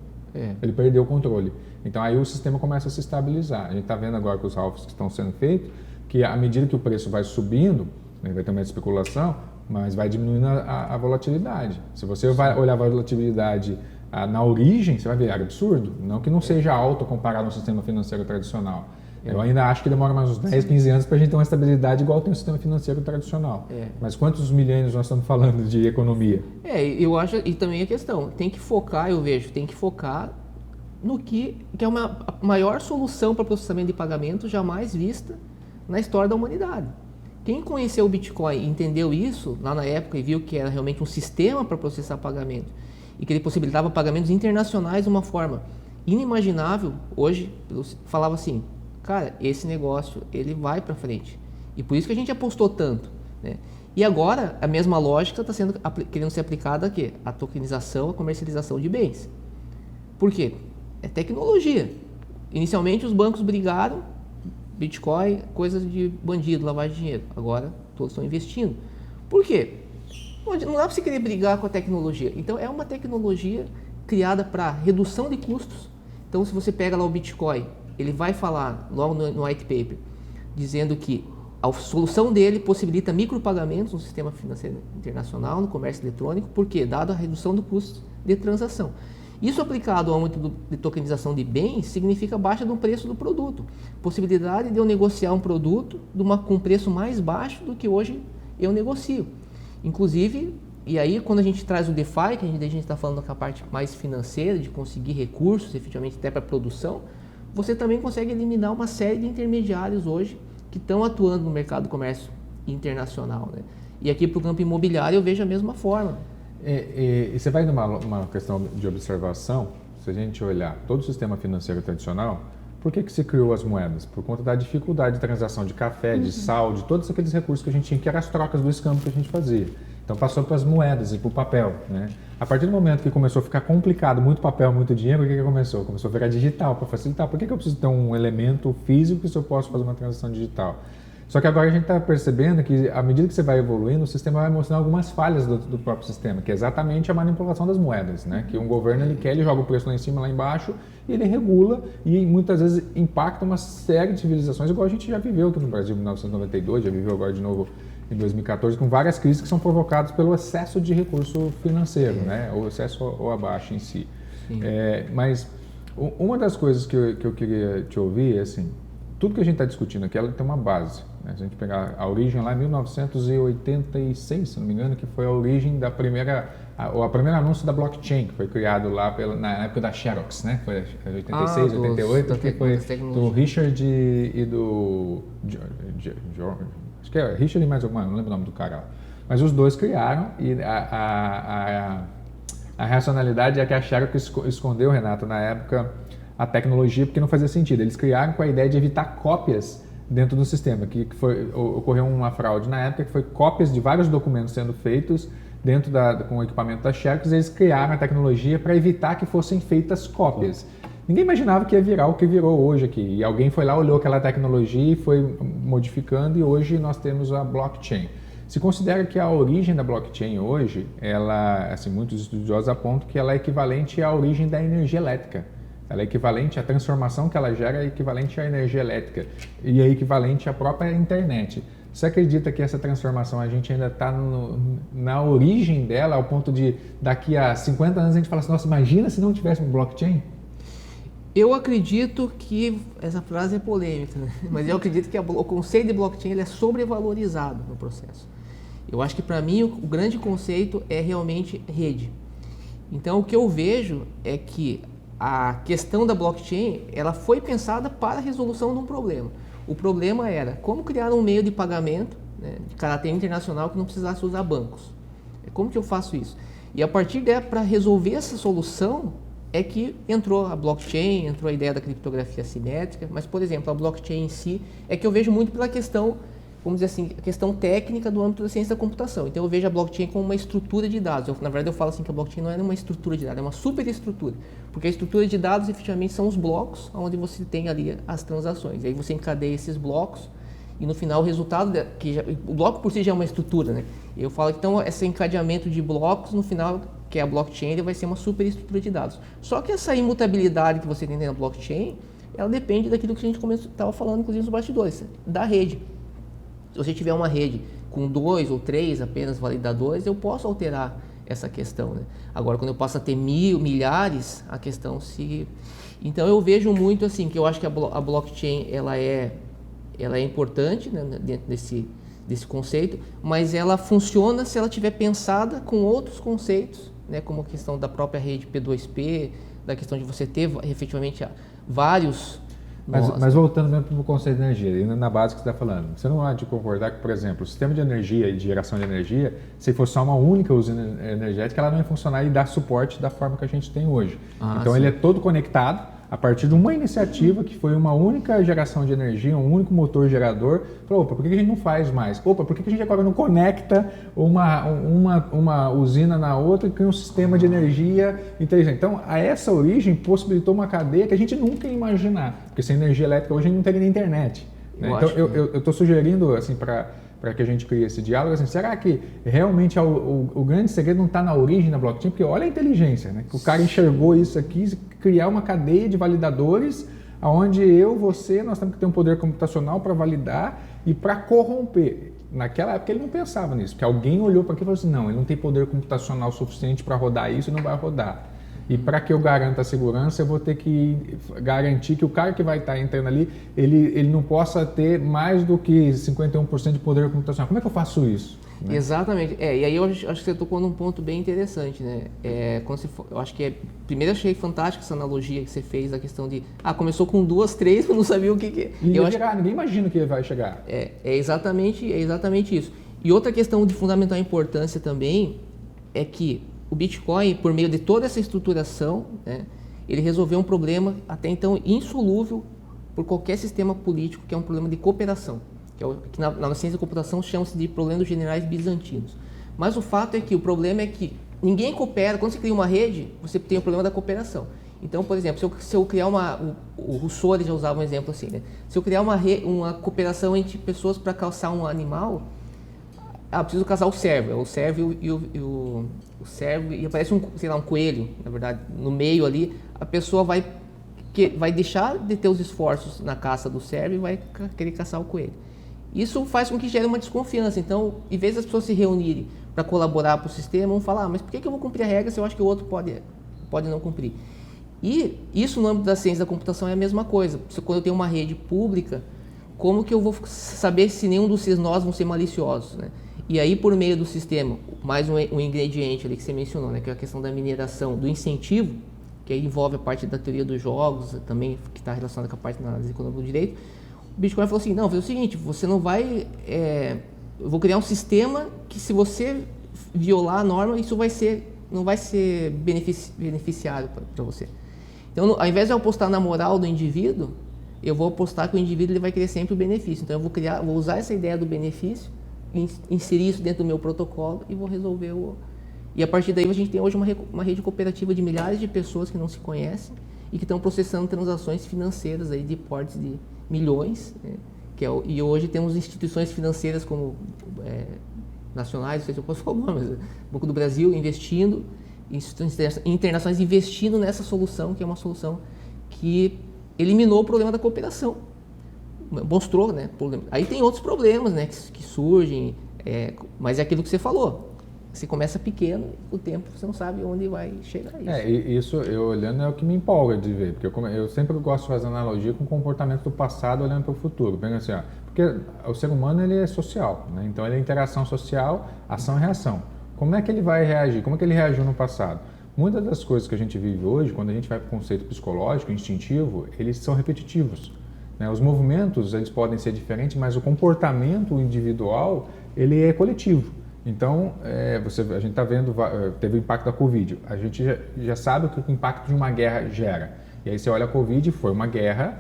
Ele perdeu o controle. Então aí o sistema começa a se estabilizar. A gente está vendo agora com os alvos que estão sendo feitos, que à medida que o preço vai subindo, né, vai ter mais especulação, mas vai diminuindo a volatilidade. Se você vai olhar a volatilidade na origem, você vai ver, é absurdo. Não que não seja alto comparado ao sistema financeiro tradicional. Eu ainda acho que demora mais uns 10, 15 anos para a gente ter uma estabilidade igual tem o sistema financeiro tradicional. Mas quantos milênios nós estamos falando de economia? Eu acho, e também a questão, tem que focar, eu vejo, tem que focar no que é uma maior solução para processamento de pagamento jamais vista na história da humanidade. Quem conheceu o Bitcoin e entendeu isso lá na época e viu que era realmente um sistema para processar pagamento e que ele possibilitava pagamentos internacionais de uma forma inimaginável, hoje falava assim, cara, esse negócio ele vai para frente. E por isso que a gente apostou tanto, né? E agora a mesma lógica está querendo ser aplicada aqui, a tokenização, a comercialização de bens. Por quê? É tecnologia. Inicialmente os bancos brigaram, Bitcoin, coisas de bandido, lavagem de dinheiro. Agora todos estão investindo. Por quê? Não dá para você querer brigar com a tecnologia. Então é uma tecnologia criada para redução de custos. Então se você pega lá o Bitcoin, ele vai falar logo no white paper, dizendo que a solução dele possibilita micropagamentos no sistema financeiro internacional, no comércio eletrônico, porque dado a redução do custo de transação. Isso aplicado ao âmbito de tokenização de bens significa baixa do preço do produto, possibilidade de eu negociar um produto com um preço mais baixo do que hoje eu negocio. Inclusive, e aí quando a gente traz o DeFi, que a gente está falando com a parte mais financeira, de conseguir recursos efetivamente até para a produção, você também consegue eliminar uma série de intermediários hoje que estão atuando no mercado do comércio internacional, né? E aqui para o campo imobiliário eu vejo a mesma forma. E você vai numa questão de observação, se a gente olhar todo o sistema financeiro tradicional, por que se criou as moedas? Por conta da dificuldade de transação de café, de sal, de todos aqueles recursos que a gente tinha, que eram as trocas do escambo que a gente fazia. Então passou para as moedas e para o papel, né? A partir do momento que começou a ficar complicado, muito papel, muito dinheiro, o que começou? Começou a virar digital para facilitar. Por que eu preciso ter um elemento físico se eu posso fazer uma transação digital? Só que agora a gente está percebendo que, à medida que você vai evoluindo, o sistema vai mostrando algumas falhas do próprio sistema, que é exatamente a manipulação das moedas, né? Que um governo ele joga o preço lá em cima, lá embaixo, e ele regula e muitas vezes impacta uma série de civilizações, igual a gente já viveu aqui no Brasil em 1992, já viveu agora de novo em 2014, com várias crises que são provocadas pelo excesso de recurso financeiro, né? Ou excesso ou abaixo em si. Mas uma das coisas que eu queria te ouvir é assim, tudo que a gente está discutindo aqui, ela tem uma base. Né? Se a gente pegar a origem lá em 1986, se não me engano, que foi a origem da primeiro anúncio da blockchain, que foi criado lá na época da Xerox, né? Foi 86, 88, que foi do Richard e do George, acho que é Richard e mais alguma, não lembro o nome do cara lá. Mas os dois criaram e a racionalidade é que a Xerox escondeu, Renato, na época, a tecnologia, porque não fazia sentido. Eles criaram com a ideia de evitar cópias dentro do sistema, ocorreu uma fraude na época, que foi cópias de vários documentos sendo feitos dentro com o equipamento da Xerox, e eles criaram a tecnologia para evitar que fossem feitas cópias. Ninguém imaginava que ia virar o que virou hoje aqui, e alguém foi lá, olhou aquela tecnologia e foi modificando, e hoje nós temos a blockchain. Se considera que a origem da blockchain hoje, muitos estudiosos apontam que ela é equivalente à origem da energia elétrica. Ela é equivalente, a transformação que ela gera é equivalente à energia elétrica e é equivalente à própria internet. Você acredita que essa transformação a gente ainda está na origem dela, ao ponto de daqui a 50 anos a gente falar assim, nossa, imagina se não tivesse um blockchain? Eu acredito que, essa frase é polêmica, né? Mas eu acredito que o conceito de blockchain ele é sobrevalorizado no processo. Eu acho que para mim o grande conceito é realmente rede. Então o que eu vejo é que a questão da blockchain, ela foi pensada para a resolução de um problema. O problema era como criar um meio de pagamento, né, de caráter internacional que não precisasse usar bancos. Como que eu faço isso? E a partir daí, para resolver essa solução, é que entrou a blockchain, entrou a ideia da criptografia assimétrica, mas, por exemplo, a blockchain em si é que eu vejo muito pela questão, vamos dizer assim, a questão técnica do âmbito da ciência da computação. Então, eu vejo a blockchain como uma estrutura de dados. Na verdade, eu falo assim que a blockchain não é uma estrutura de dados, é uma superestrutura. Porque a estrutura de dados, efetivamente, são os blocos onde você tem ali as transações. E aí você encadeia esses blocos e, no final, o resultado, o bloco por si já é uma estrutura, né? Eu falo que, então, esse encadeamento de blocos, no final, que é a blockchain, ele vai ser uma superestrutura de dados. Só que essa imutabilidade que você tem na blockchain, ela depende daquilo que a gente estava falando, inclusive, nos bastidores, da rede. Se você tiver uma rede com 2 ou 3 apenas validadores, eu posso alterar essa questão, né? Agora, quando eu passo a ter milhares, a questão se... Então, eu vejo muito assim, que eu acho que a blockchain, ela é importante, né, dentro desse conceito, mas ela funciona se ela tiver pensada com outros conceitos, né, como a questão da própria rede P2P, da questão de você ter efetivamente vários... Mas voltando mesmo para o conceito de energia, ainda na base que você está falando, você não há de concordar que, por exemplo, o sistema de energia e de geração de energia, se fosse só uma única usina energética, ela não ia funcionar e dar suporte da forma que a gente tem hoje. Então, sim, ele é todo conectado a partir de uma iniciativa que foi uma única geração de energia, um único motor gerador. Falou, opa, por que a gente não faz mais? Opa, por que a gente agora não conecta uma usina na outra e cria um sistema de energia inteligente? Então, essa origem possibilitou uma cadeia que a gente nunca ia imaginar, porque sem energia elétrica hoje a gente não teria nem internet. Né? Então, eu estou sugerindo, assim, para que a gente crie esse diálogo, assim, será que realmente o grande segredo não está na origem da blockchain? Porque olha a inteligência, né? Que o cara enxergou isso aqui, criar uma cadeia de validadores, onde você, nós temos que ter um poder computacional para validar e para corromper. Naquela época ele não pensava nisso, porque alguém olhou para aquilo e falou assim, não, ele não tem poder computacional suficiente para rodar isso e não vai rodar. E para que eu garanta a segurança, eu vou ter que garantir que o cara que vai estar entrando ali, ele não possa ter mais do que 51% de poder computacional. Como é que eu faço isso? Né? Exatamente. E aí eu acho que você tocou num ponto bem interessante, né? Eu acho que primeiro eu achei fantástica essa analogia que você fez, da questão de, começou com 2, 3, eu não sabia o que ninguém imagina que ele vai chegar. É exatamente isso. E outra questão de fundamental importância também é que o Bitcoin, por meio de toda essa estruturação, né, ele resolveu um problema até então insolúvel por qualquer sistema político, que é um problema de cooperação, que na ciência da computação chama-se de problema dos generais bizantinos. Mas o fato é que o problema é que ninguém coopera. Quando você cria uma rede, você tem o problema da cooperação. Então, por exemplo, se eu criar o Rousseau ele já usava um exemplo assim, né? Se eu criar uma cooperação entre pessoas para caçar um animal, preciso caçar o servo o servo e aparece um coelho, na verdade, no meio ali, a pessoa vai deixar de ter os esforços na caça do servo e vai querer caçar o coelho. Isso faz com que gere uma desconfiança. Então, em vez das pessoas se reunirem para colaborar para o sistema, vão falar, mas por que eu vou cumprir a regra se eu acho que o outro pode não cumprir? E isso no âmbito da ciência da computação é a mesma coisa. Quando eu tenho uma rede pública, como que eu vou saber se nenhum desses nós vão ser maliciosos, né? E aí, por meio do sistema, mais um ingrediente ali que você mencionou, né, que é a questão da mineração, do incentivo, que aí envolve a parte da teoria dos jogos, também que está relacionada com a parte da análise econômica do direito. O Bitcoin falou assim, não, faz o seguinte, você não vai... eu vou criar um sistema que, se você violar a norma, isso não vai ser beneficiário para você. Então, ao invés de eu apostar na moral do indivíduo, eu vou apostar que o indivíduo ele vai querer sempre o benefício. Então, eu vou usar essa ideia do benefício, inserir isso dentro do meu protocolo e vou resolver E a partir daí a gente tem hoje uma rede cooperativa de milhares de pessoas que não se conhecem e que estão processando transações financeiras aí de portes de milhões, né? E hoje temos instituições financeiras como nacionais, não sei se eu posso falar, mas o Banco do Brasil investindo, instituições internacionais investindo nessa solução, que é uma solução que eliminou o problema da cooperação. Mostrou, né? Aí tem outros problemas, né, que surgem, mas é aquilo que você falou. Você começa pequeno, o tempo você não sabe onde vai chegar isso. Isso eu olhando é o que me empolga de ver, porque eu sempre gosto de fazer analogia com o comportamento do passado olhando para o futuro. Assim, porque o ser humano ele é social, né? Então ele é interação social, ação e reação. Como é que ele vai reagir? Como é que ele reagiu no passado? Muitas das coisas que a gente vive hoje, quando a gente vai para o conceito psicológico, instintivo, eles são repetitivos. Os movimentos eles podem ser diferentes, mas o comportamento individual ele é coletivo. Então, a gente está vendo, teve o impacto da Covid. A gente já sabe o que o impacto de uma guerra gera. E aí você olha a Covid, foi uma guerra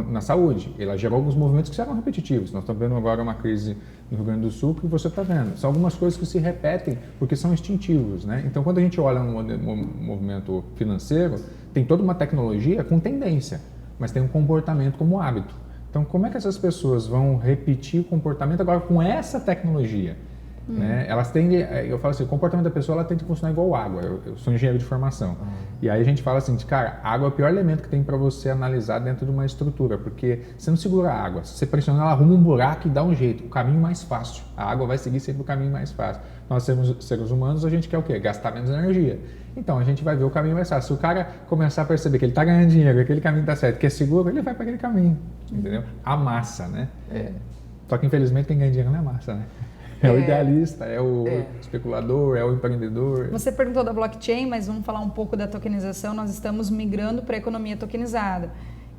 na saúde. Ela gerou alguns movimentos que serão repetitivos. Nós estamos vendo agora uma crise no Rio Grande do Sul que você está vendo. São algumas coisas que se repetem porque são instintivos, né? Então, quando a gente olha um movimento financeiro, tem toda uma tecnologia com tendência, mas tem um comportamento como hábito. Então, como é que essas pessoas vão repetir o comportamento agora com essa tecnologia? Né? Elas tendem, eu falo assim, o comportamento da pessoa ela tem que funcionar igual água. Eu sou engenheiro de formação. E aí a gente fala assim, cara, água é o pior elemento que tem para você analisar dentro de uma estrutura, porque você não segura a água. Se você pressionar, ela arruma um buraco e dá um jeito, o caminho mais fácil. A água vai seguir sempre o caminho mais fácil. Nós seres humanos, a gente quer o quê? Gastar menos energia. Então a gente vai ver o caminho mais fácil. Se o cara começar a perceber que ele está ganhando dinheiro, que aquele caminho está certo, que é seguro, ele vai para aquele caminho. Entendeu? A massa, né? Só que infelizmente quem ganha dinheiro não é massa, né? É o idealista, é o especulador, é o empreendedor. Você perguntou da blockchain, mas vamos falar um pouco da tokenização. Nós estamos migrando para a economia tokenizada.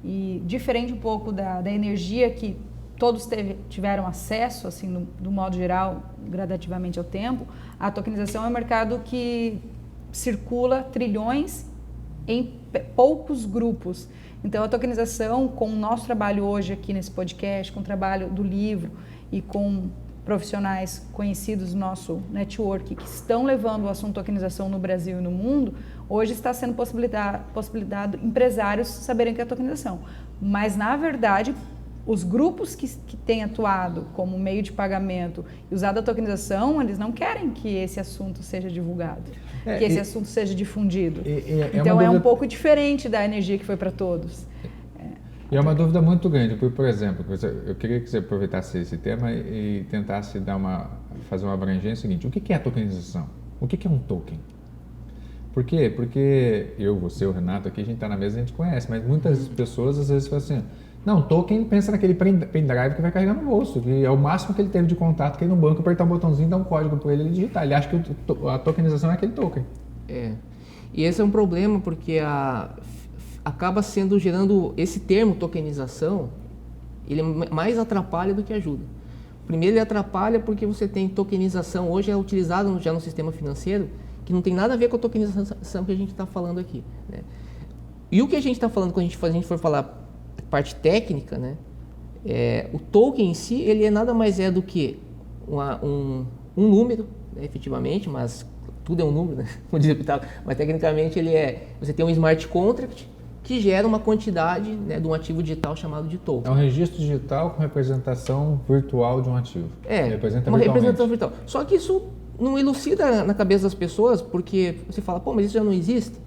E diferente um pouco da energia que todos tiveram acesso, assim, do modo geral, gradativamente ao tempo, a tokenização é um mercado que circula trilhões em poucos grupos. Então, a tokenização, com o nosso trabalho hoje aqui nesse podcast, com o trabalho do livro e com profissionais conhecidos do nosso network que estão levando o assunto tokenização no Brasil e no mundo, hoje está sendo possibilitado empresários saberem o que é tokenização. Mas, na verdade, os grupos que têm atuado como meio de pagamento e usado a tokenização, eles não querem que esse assunto seja divulgado, que esse assunto seja difundido. Então, é um pouco diferente da energia que foi para todos. E é uma dúvida muito grande, porque, por exemplo, eu queria que você aproveitasse esse tema e tentasse fazer uma abrangência seguinte. O que é a tokenização? O que é um token? Por quê? Porque eu, você, o Renato, aqui a gente está na mesa e a gente conhece, mas muitas pessoas às vezes falam assim, não, token pensa naquele pendrive que vai carregar no bolso, que é o máximo que ele teve de contato, que ir no banco, apertar um botãozinho, dar um código para ele digitar. Ele acha que a tokenização é aquele token. E esse é um problema porque acaba gerando esse termo tokenização, ele mais atrapalha do que ajuda. Primeiro, ele atrapalha porque você tem tokenização, hoje é utilizado já no sistema financeiro, que não tem nada a ver com a tokenização que a gente está falando aqui, né? E o que a gente está falando, quando a gente for falar parte técnica, né? O token em si, ele nada mais é do que um número, né, efetivamente, mas tudo é um número, né? Mas tecnicamente você tem um smart contract que gera uma quantidade, né, de um ativo digital chamado de token. É um registro digital com representação virtual de um ativo. Uma representação virtual. Só que isso não elucida na cabeça das pessoas, porque você fala, pô, mas isso já não existe?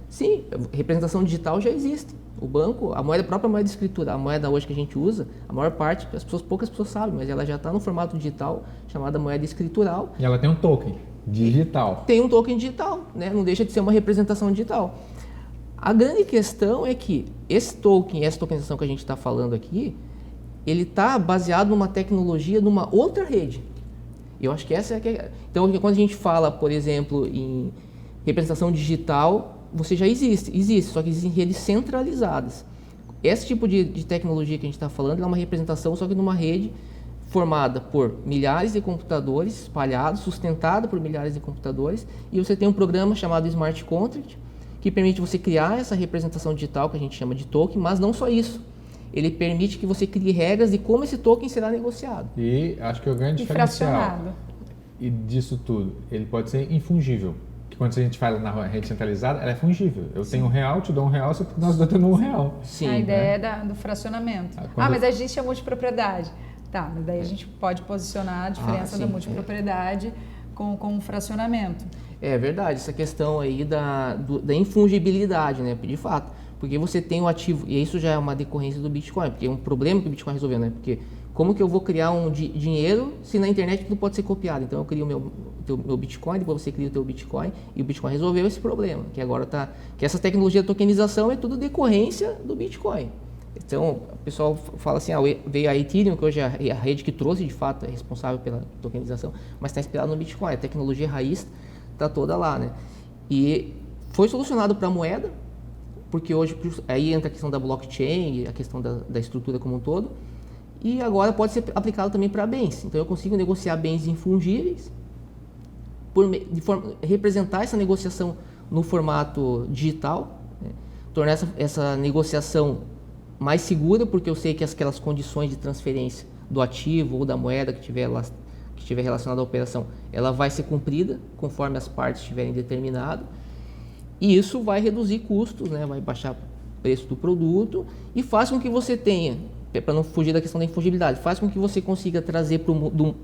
Sim, representação digital já existe. O banco, a própria moeda de escritura, a moeda hoje que a gente usa, a maior parte, poucas pessoas sabem, mas ela já está no formato digital, chamada moeda escritural. E ela tem um token digital. Tem um token digital, né? Não deixa de ser uma representação digital. A grande questão é que esse token, essa tokenização que a gente está falando aqui, ele está baseado numa tecnologia de uma outra rede. Eu acho que essa é Então, quando a gente fala, por exemplo, em representação digital, você já existe, só que existem redes centralizadas. Esse tipo de tecnologia que a gente está falando é uma representação, só que numa rede formada por milhares de computadores espalhados, sustentada por milhares de computadores, e você tem um programa chamado Smart Contract, que permite você criar essa representação digital que a gente chama de token, mas não só isso. Ele permite que você crie regras de como esse token será negociado. E acho que o grande diferencial disso tudo, ele pode ser infungível. Que quando a gente fala na rede centralizada, ela é fungível. Eu tenho R$1, te dou R$1, nós dois temos R$1. Sim, a ideia é do fracionamento. Mas existe a multipropriedade. Tá, mas daí a gente pode posicionar a diferença da multipropriedade com o fracionamento. É verdade, essa questão aí da infungibilidade, né? De fato, porque você tem um ativo, e isso já é uma decorrência do Bitcoin, porque é um problema que o Bitcoin resolveu, né? Porque como que eu vou criar um dinheiro se na internet tudo pode ser copiado? Então eu crio o meu Bitcoin, depois você cria o teu Bitcoin, e o Bitcoin resolveu esse problema, que agora que essa tecnologia de tokenização é tudo decorrência do Bitcoin. Então, o pessoal fala assim, veio a Ethereum, que hoje é a rede que trouxe, de fato, é responsável pela tokenização, mas está inspirado no Bitcoin, a tecnologia raiz está toda lá, né? E foi solucionado para a moeda, porque hoje aí entra a questão da blockchain, a questão da estrutura como um todo, e agora pode ser aplicado também para bens. Então eu consigo negociar bens infungíveis, representar essa negociação no formato digital, né? Tornar essa negociação mais segura, porque eu sei que aquelas condições de transferência do ativo ou da moeda que tiver relacionada à operação, ela vai ser cumprida conforme as partes tiverem determinado, e isso vai reduzir custos, né? Vai baixar o preço do produto e faz com que você tenha, para não fugir da questão da infungibilidade, faz com que você consiga trazer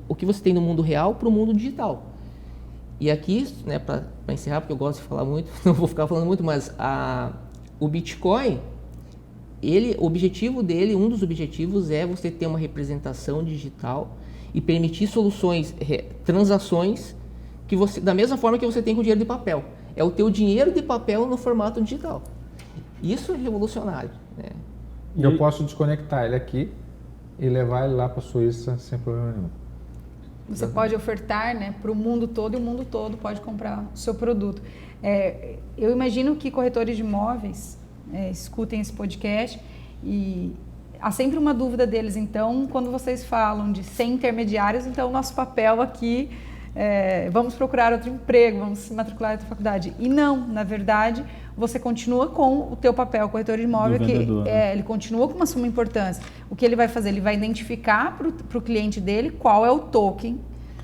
o que você tem no mundo real para o mundo digital. E aqui, né, para encerrar, porque eu gosto de falar muito, não vou ficar falando muito, mas o Bitcoin, o objetivo dele, um dos objetivos é você ter uma representação digital e permitir soluções, transações, que você, da mesma forma que você tem com o dinheiro de papel. É o teu dinheiro de papel no formato digital. Isso é revolucionário, né? E eu posso desconectar ele aqui e levar ele lá para a Suíça sem problema nenhum. Você pode ofertar, né, para o mundo todo, e o mundo todo pode comprar o seu produto. Eu imagino que corretores de imóveis escutem esse podcast e há sempre uma dúvida deles. Então, quando vocês falam de 100 intermediários, então o nosso papel aqui vamos procurar outro emprego, vamos se matricular em outra faculdade. E não, na verdade, você continua com o teu papel, corretor de imóvel, que ele continua com uma suma importância. O que ele vai fazer? Ele vai identificar para o cliente dele qual é o token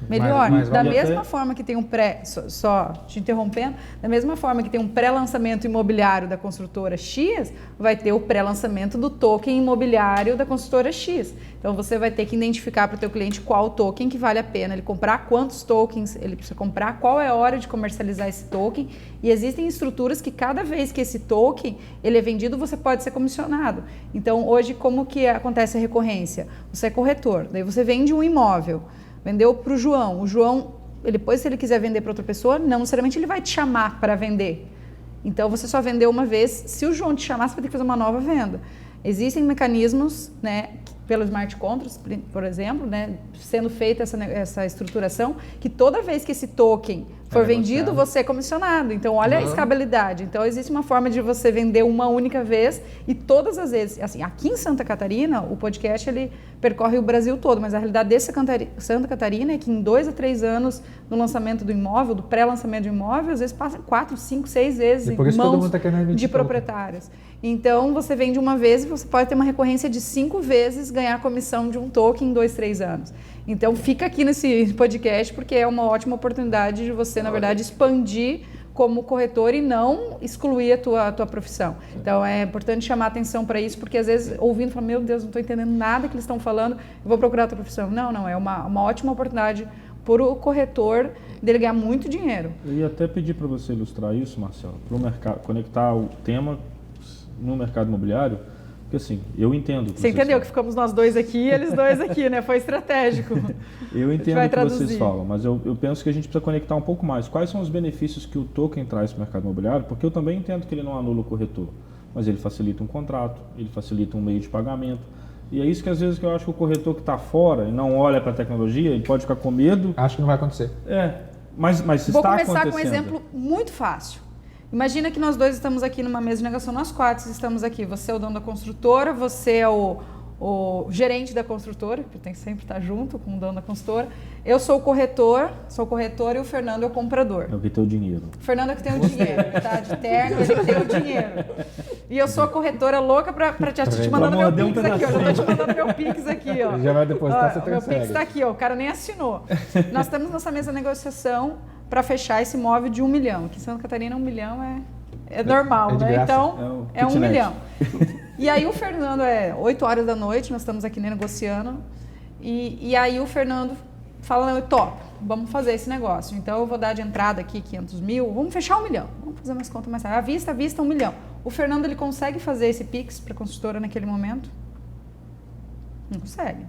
melhor. Da mesma forma que tem um só te interrompendo, da mesma forma que tem um pré-lançamento imobiliário da construtora X, vai ter o pré-lançamento do token imobiliário da construtora X. Então você vai ter que identificar para o teu cliente qual o token que vale a pena ele comprar, quantos tokens ele precisa comprar, qual é a hora de comercializar esse token. E existem estruturas que cada vez que esse token ele é vendido, você pode ser comissionado. Então hoje como que acontece a recorrência? Você é corretor, daí você vende um imóvel, vendeu para o João. O João, depois se ele quiser vender para outra pessoa, não necessariamente ele vai te chamar para vender. Então você só vendeu uma vez. Se o João te chamar, você vai ter que fazer uma nova venda. Existem mecanismos, né, pelo smart contracts, por exemplo, né, sendo feita essa estruturação, que toda vez que esse token for vendido, você é comissionado. Então, olha a escalabilidade. Então, existe uma forma de você vender uma única vez e todas as vezes. Assim, aqui em Santa Catarina, o podcast ele percorre o Brasil todo, mas a realidade desse Santa Catarina é que em 2 a 3 anos no lançamento do imóvel, do pré-lançamento do imóvel, às vezes passa 4, 5, 6 vezes em mãos de proprietários. Então, você vende uma vez e você pode ter uma recorrência de 5 vezes ganhar a comissão de um token em 2, 3 anos. Então, fica aqui nesse podcast porque é uma ótima oportunidade de você, na verdade, expandir como corretor e não excluir a tua profissão. Então, é importante chamar atenção para isso, porque às vezes, ouvindo, fala, meu Deus, não estou entendendo nada que eles estão falando, eu vou procurar outra profissão. Não, é uma ótima oportunidade para o corretor dele ganhar muito dinheiro. Eu ia até pedir para você ilustrar isso, Marcelo, para o mercado, conectar o tema no mercado imobiliário, porque assim, eu entendo. Você entendeu que ficamos nós dois aqui e eles dois aqui, né? Foi estratégico. Eu entendo o que vocês falam, mas eu penso que a gente precisa conectar um pouco mais. Quais são os benefícios que o token traz para o mercado imobiliário? Porque eu também entendo que ele não anula o corretor, mas ele facilita um contrato, ele facilita um meio de pagamento. E é isso que às vezes que eu acho que o corretor que está fora e não olha para a tecnologia, ele pode ficar com medo. Acho que não vai acontecer. Mas está acontecendo. Vou começar com um exemplo muito fácil. Imagina que nós dois estamos aqui numa mesa de negociação, nós 4 estamos aqui. Você é o dono da construtora, você é o gerente da construtora, que tem que sempre estar junto com o dono da construtora. Eu sou o corretor e o Fernando é o comprador. É o que tem o dinheiro. O Fernando é o que tem o dinheiro, tá? De terno, ele que tem o dinheiro. E eu sou a corretora louca para te mandando meu Pix aqui, ó. Já tô te mandando meu Pix aqui, ó. Já vai depositar, você meu Pix tá aqui, ó. O cara nem assinou. Nós estamos nessa mesa de negociação para fechar esse imóvel de 1 milhão. Aqui em Santa Catarina, 1 milhão é normal, né? Então, é 1 milhão. E aí o Fernando, 8 horas da noite, nós estamos aqui negociando, e aí o Fernando fala, não, top, vamos fazer esse negócio. Então eu vou dar de entrada aqui 500 mil, vamos fechar 1 milhão. Vamos fazer umas contas mais tarde. À vista, 1 milhão. O Fernando, ele consegue fazer esse Pix para a construtora naquele momento? Não consegue.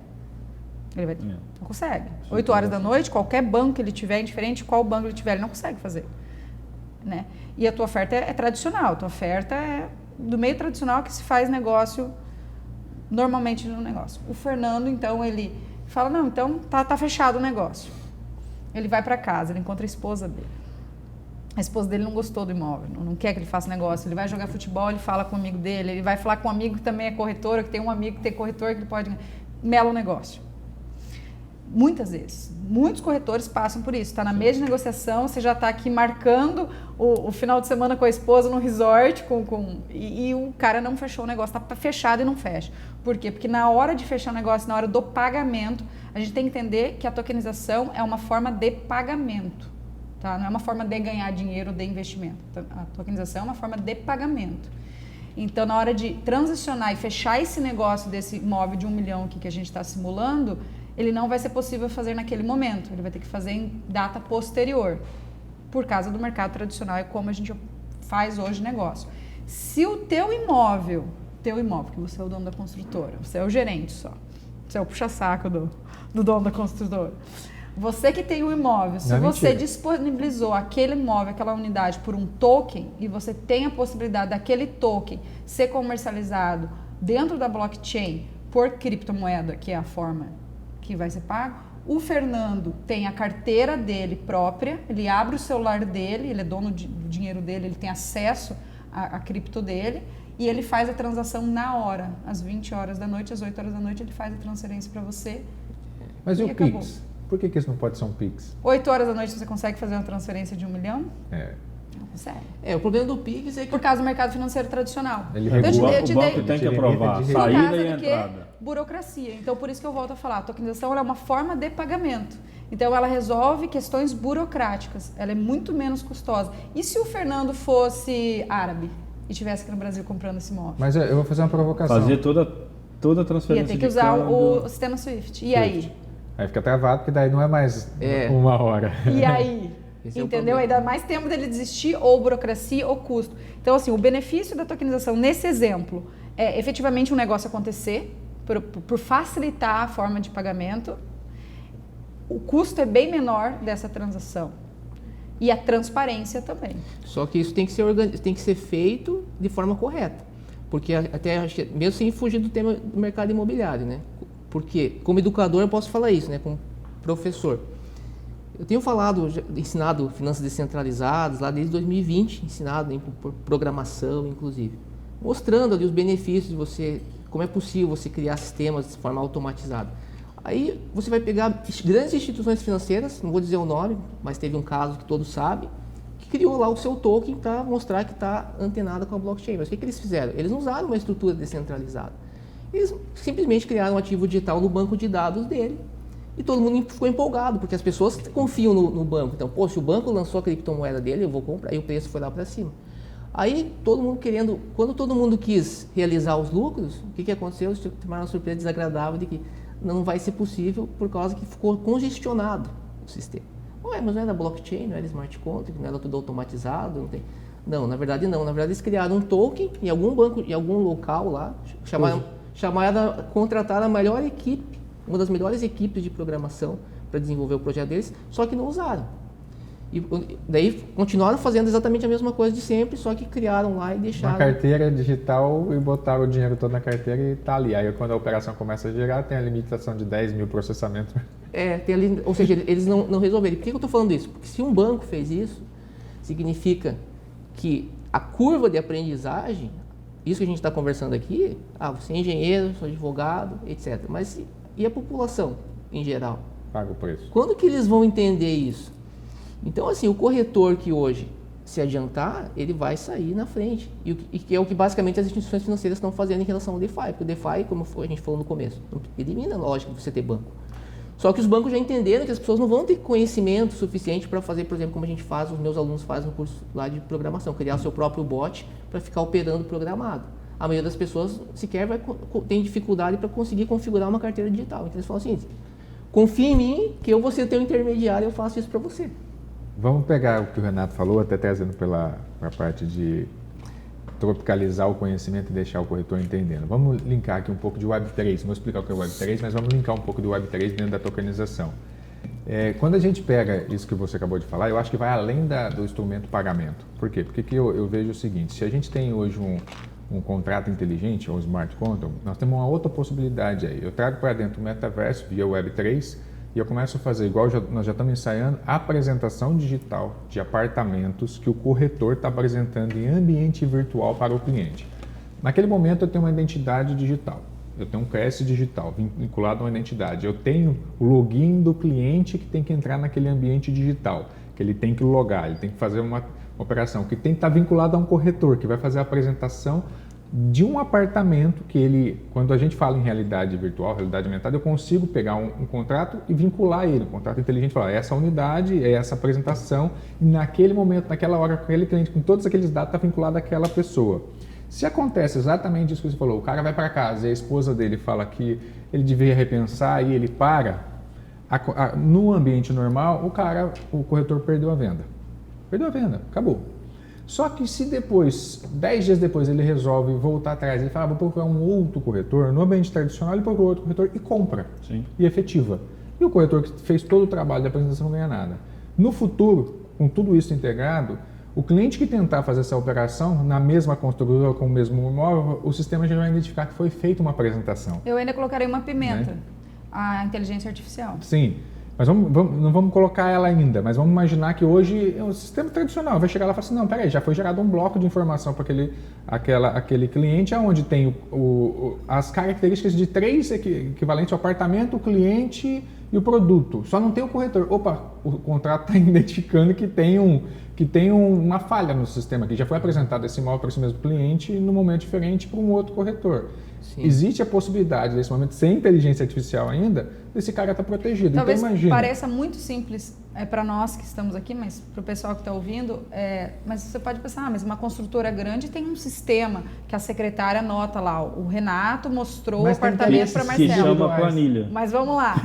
Não consegue. 8 horas da noite, qualquer banco que ele tiver, indiferente de qual banco ele tiver, ele não consegue fazer. Né? E a tua oferta é tradicional, a tua oferta é do meio tradicional que se faz negócio, normalmente no negócio. O Fernando, então, ele fala, não, então tá fechado o negócio. Ele vai para casa, ele encontra a esposa dele. A esposa dele não gostou do imóvel, não quer que ele faça negócio. Ele vai jogar futebol, ele fala com um amigo dele, ele vai falar com um amigo que também é corretor, que tem um amigo que tem corretor que ele pode... mela o negócio. Muitas vezes. Muitos corretores passam por isso. Está na mesa de negociação, você já está aqui marcando o final de semana com a esposa no resort e o cara não fechou o negócio, está fechado e não fecha. Por quê? Porque na hora de fechar o negócio, na hora do pagamento, a gente tem que entender que a tokenização é uma forma de pagamento. Tá? Não é uma forma de ganhar dinheiro de investimento. A tokenização é uma forma de pagamento. Então, na hora de transicionar e fechar esse negócio desse imóvel de 1 milhão aqui que a gente está simulando, ele não vai ser possível fazer naquele momento. Ele vai ter que fazer em data posterior, por causa do mercado tradicional e como a gente faz hoje negócio. Se o teu imóvel, que você é o dono da construtora, você é o gerente só, você é o puxa-saco do dono da construtora, você que tem um imóvel, se você disponibilizou aquele imóvel, aquela unidade por um token e você tem a possibilidade daquele token ser comercializado dentro da blockchain por criptomoeda, que é a forma que vai ser pago, o Fernando tem a carteira dele própria, ele abre o celular dele, ele é dono do dinheiro dele, ele tem acesso à cripto dele e ele faz a transação na hora, às 20 horas da noite, às 8 horas da noite, ele faz a transferência para você. Mas e o acabou. Pix? Por que isso não pode ser um Pix? 8 horas da noite você consegue fazer uma transferência de 1 milhão? Não consegue. O problema do Pix é que... Por causa do mercado financeiro tradicional. Ele Eu te regula, dei- O banco tem que aprovar Por Por saída causa e do quê? entrada. Burocracia. Então, por isso que eu volto a falar, a tokenização ela é uma forma de pagamento. Então, ela resolve questões burocráticas. Ela é muito menos custosa. E se o Fernando fosse árabe e estivesse aqui no Brasil comprando esse imóvel? Mas eu vou fazer uma provocação. Fazer toda a transferência Ia ter que de usar câmbio. o sistema SWIFT. E aí? Aí fica travado, porque daí não é mais 1 hora. E aí? Esse é o Entendeu? Aí dá mais tempo dele desistir, ou burocracia, ou custo. Então, assim, o benefício da tokenização nesse exemplo é efetivamente um negócio acontecer, por facilitar a forma de pagamento. O custo é bem menor dessa transação. E a transparência também. Só que isso tem que ser feito de forma correta. Porque até acho que, mesmo sem fugir do tema do mercado imobiliário, né? Porque como educador eu posso falar isso, né? Como professor. Eu tenho ensinado finanças descentralizadas lá desde 2020, ensinado em programação, inclusive, mostrando ali os benefícios de você, como é possível você criar sistemas de forma automatizada. Aí você vai pegar grandes instituições financeiras, não vou dizer o nome, mas teve um caso que todos sabem, que criou lá o seu token para mostrar que está antenado com a blockchain. Mas o que eles fizeram? Eles não usaram uma estrutura descentralizada. Eles simplesmente criaram um ativo digital no banco de dados dele. E todo mundo ficou empolgado, porque as pessoas confiam no banco. Então, se o banco lançou a criptomoeda dele, eu vou comprar. E o preço foi lá para cima. Aí, quando todo mundo quis realizar os lucros, o que aconteceu? Tiveram uma surpresa desagradável de que não vai ser possível por causa que ficou congestionado o sistema. Mas não era blockchain, não era smart contract, não era tudo automatizado, não tem... Não, na verdade não. Na verdade eles criaram um token em algum banco, em algum local lá, contrataram a melhor equipe, uma das melhores equipes de programação para desenvolver o projeto deles, só que não usaram. E daí continuaram fazendo exatamente a mesma coisa de sempre, só que criaram lá e deixaram... Uma carteira digital e botaram o dinheiro todo na carteira e está ali. Aí quando a operação começa a girar, tem a limitação de 10 mil processamentos. Tem ali, ou seja, eles não resolveram. Por que eu estou falando isso? Porque se um banco fez isso, significa que a curva de aprendizagem, isso que a gente está conversando aqui, você é engenheiro, sou advogado, etc. Mas e a população em geral? Paga o preço. Quando que eles vão entender isso? Então, assim, o corretor que hoje se adiantar, ele vai sair na frente. E que é o que basicamente as instituições financeiras estão fazendo em relação ao DeFi. Porque o DeFi, como a gente falou no começo, elimina a lógica de você ter banco. Só que os bancos já entenderam que as pessoas não vão ter conhecimento suficiente para fazer, por exemplo, como a gente faz, os meus alunos fazem no curso lá de programação, criar o seu próprio bot para ficar operando programado. A maioria das pessoas sequer tem dificuldade para conseguir configurar uma carteira digital. Então eles falam assim, confia em mim que eu vou ser teu intermediário e eu faço isso para você. Vamos pegar o que o Renato falou, até trazendo para a parte de tropicalizar o conhecimento e deixar o corretor entendendo. Vamos linkar aqui um pouco de Web3, não vou explicar o que é Web3, mas vamos linkar um pouco de Web3 dentro da tokenização. Quando a gente pega isso que você acabou de falar, eu acho que vai além do instrumento pagamento. Por quê? Porque que eu vejo o seguinte, se a gente tem hoje um contrato inteligente, ou smart contract, nós temos uma outra possibilidade aí. Eu trago para dentro o metaverso via Web3, e eu começo a fazer, igual nós já estamos ensaiando, a apresentação digital de apartamentos que o corretor está apresentando em ambiente virtual para o cliente. Naquele momento eu tenho uma identidade digital. eu tenho um crédito digital vinculado a uma identidade, eu tenho o login do cliente que tem que entrar naquele ambiente digital, que ele tem que logar, ele tem que fazer uma operação, que tem que estar vinculado a um corretor, que vai fazer a apresentação de um apartamento que ele, quando a gente fala em realidade virtual, realidade aumentada, eu consigo pegar um contrato e vincular ele, um contrato inteligente, falar, essa unidade, é essa apresentação, e naquele momento, naquela hora, com aquele cliente, com todos aqueles dados, está vinculado àquela pessoa. Se acontece exatamente isso que você falou, o cara vai para casa e a esposa dele fala que ele devia repensar e ele para, no ambiente normal, o corretor perdeu a venda. Perdeu a venda, acabou. Só que se depois, 10 dias depois, ele resolve voltar atrás, ele fala, vou procurar um outro corretor, no ambiente tradicional ele procura outro corretor e compra. Sim. E efetiva. E o corretor que fez todo o trabalho da apresentação não ganha nada. No futuro, com tudo isso integrado, o cliente que tentar fazer essa operação na mesma construtora, com o mesmo imóvel, o sistema já vai identificar que foi feita uma apresentação. Eu ainda colocarei uma pimenta, a inteligência artificial. Sim. Mas não vamos colocar ela ainda, mas vamos imaginar que hoje é um sistema tradicional. Vai chegar lá e falar assim, não, peraí, já foi gerado um bloco de informação para aquele cliente, onde tem as características de 3 equivalentes ao apartamento, o cliente e o produto. Só não tem o corretor. Opa, o contrato está identificando que tem uma falha no sistema, que já foi apresentado esse imóvel para esse mesmo cliente num momento diferente para um outro corretor. Sim. Existe a possibilidade, nesse momento, sem inteligência artificial ainda, desse cara estar protegido. Talvez então, imagina. Pareça muito simples para nós que estamos aqui, mas para o pessoal que está ouvindo, mas você pode pensar, mas uma construtora grande tem um sistema que a secretária anota lá, o Renato mostrou o apartamento para Marcelo. Que chama planilha. Mas vamos lá,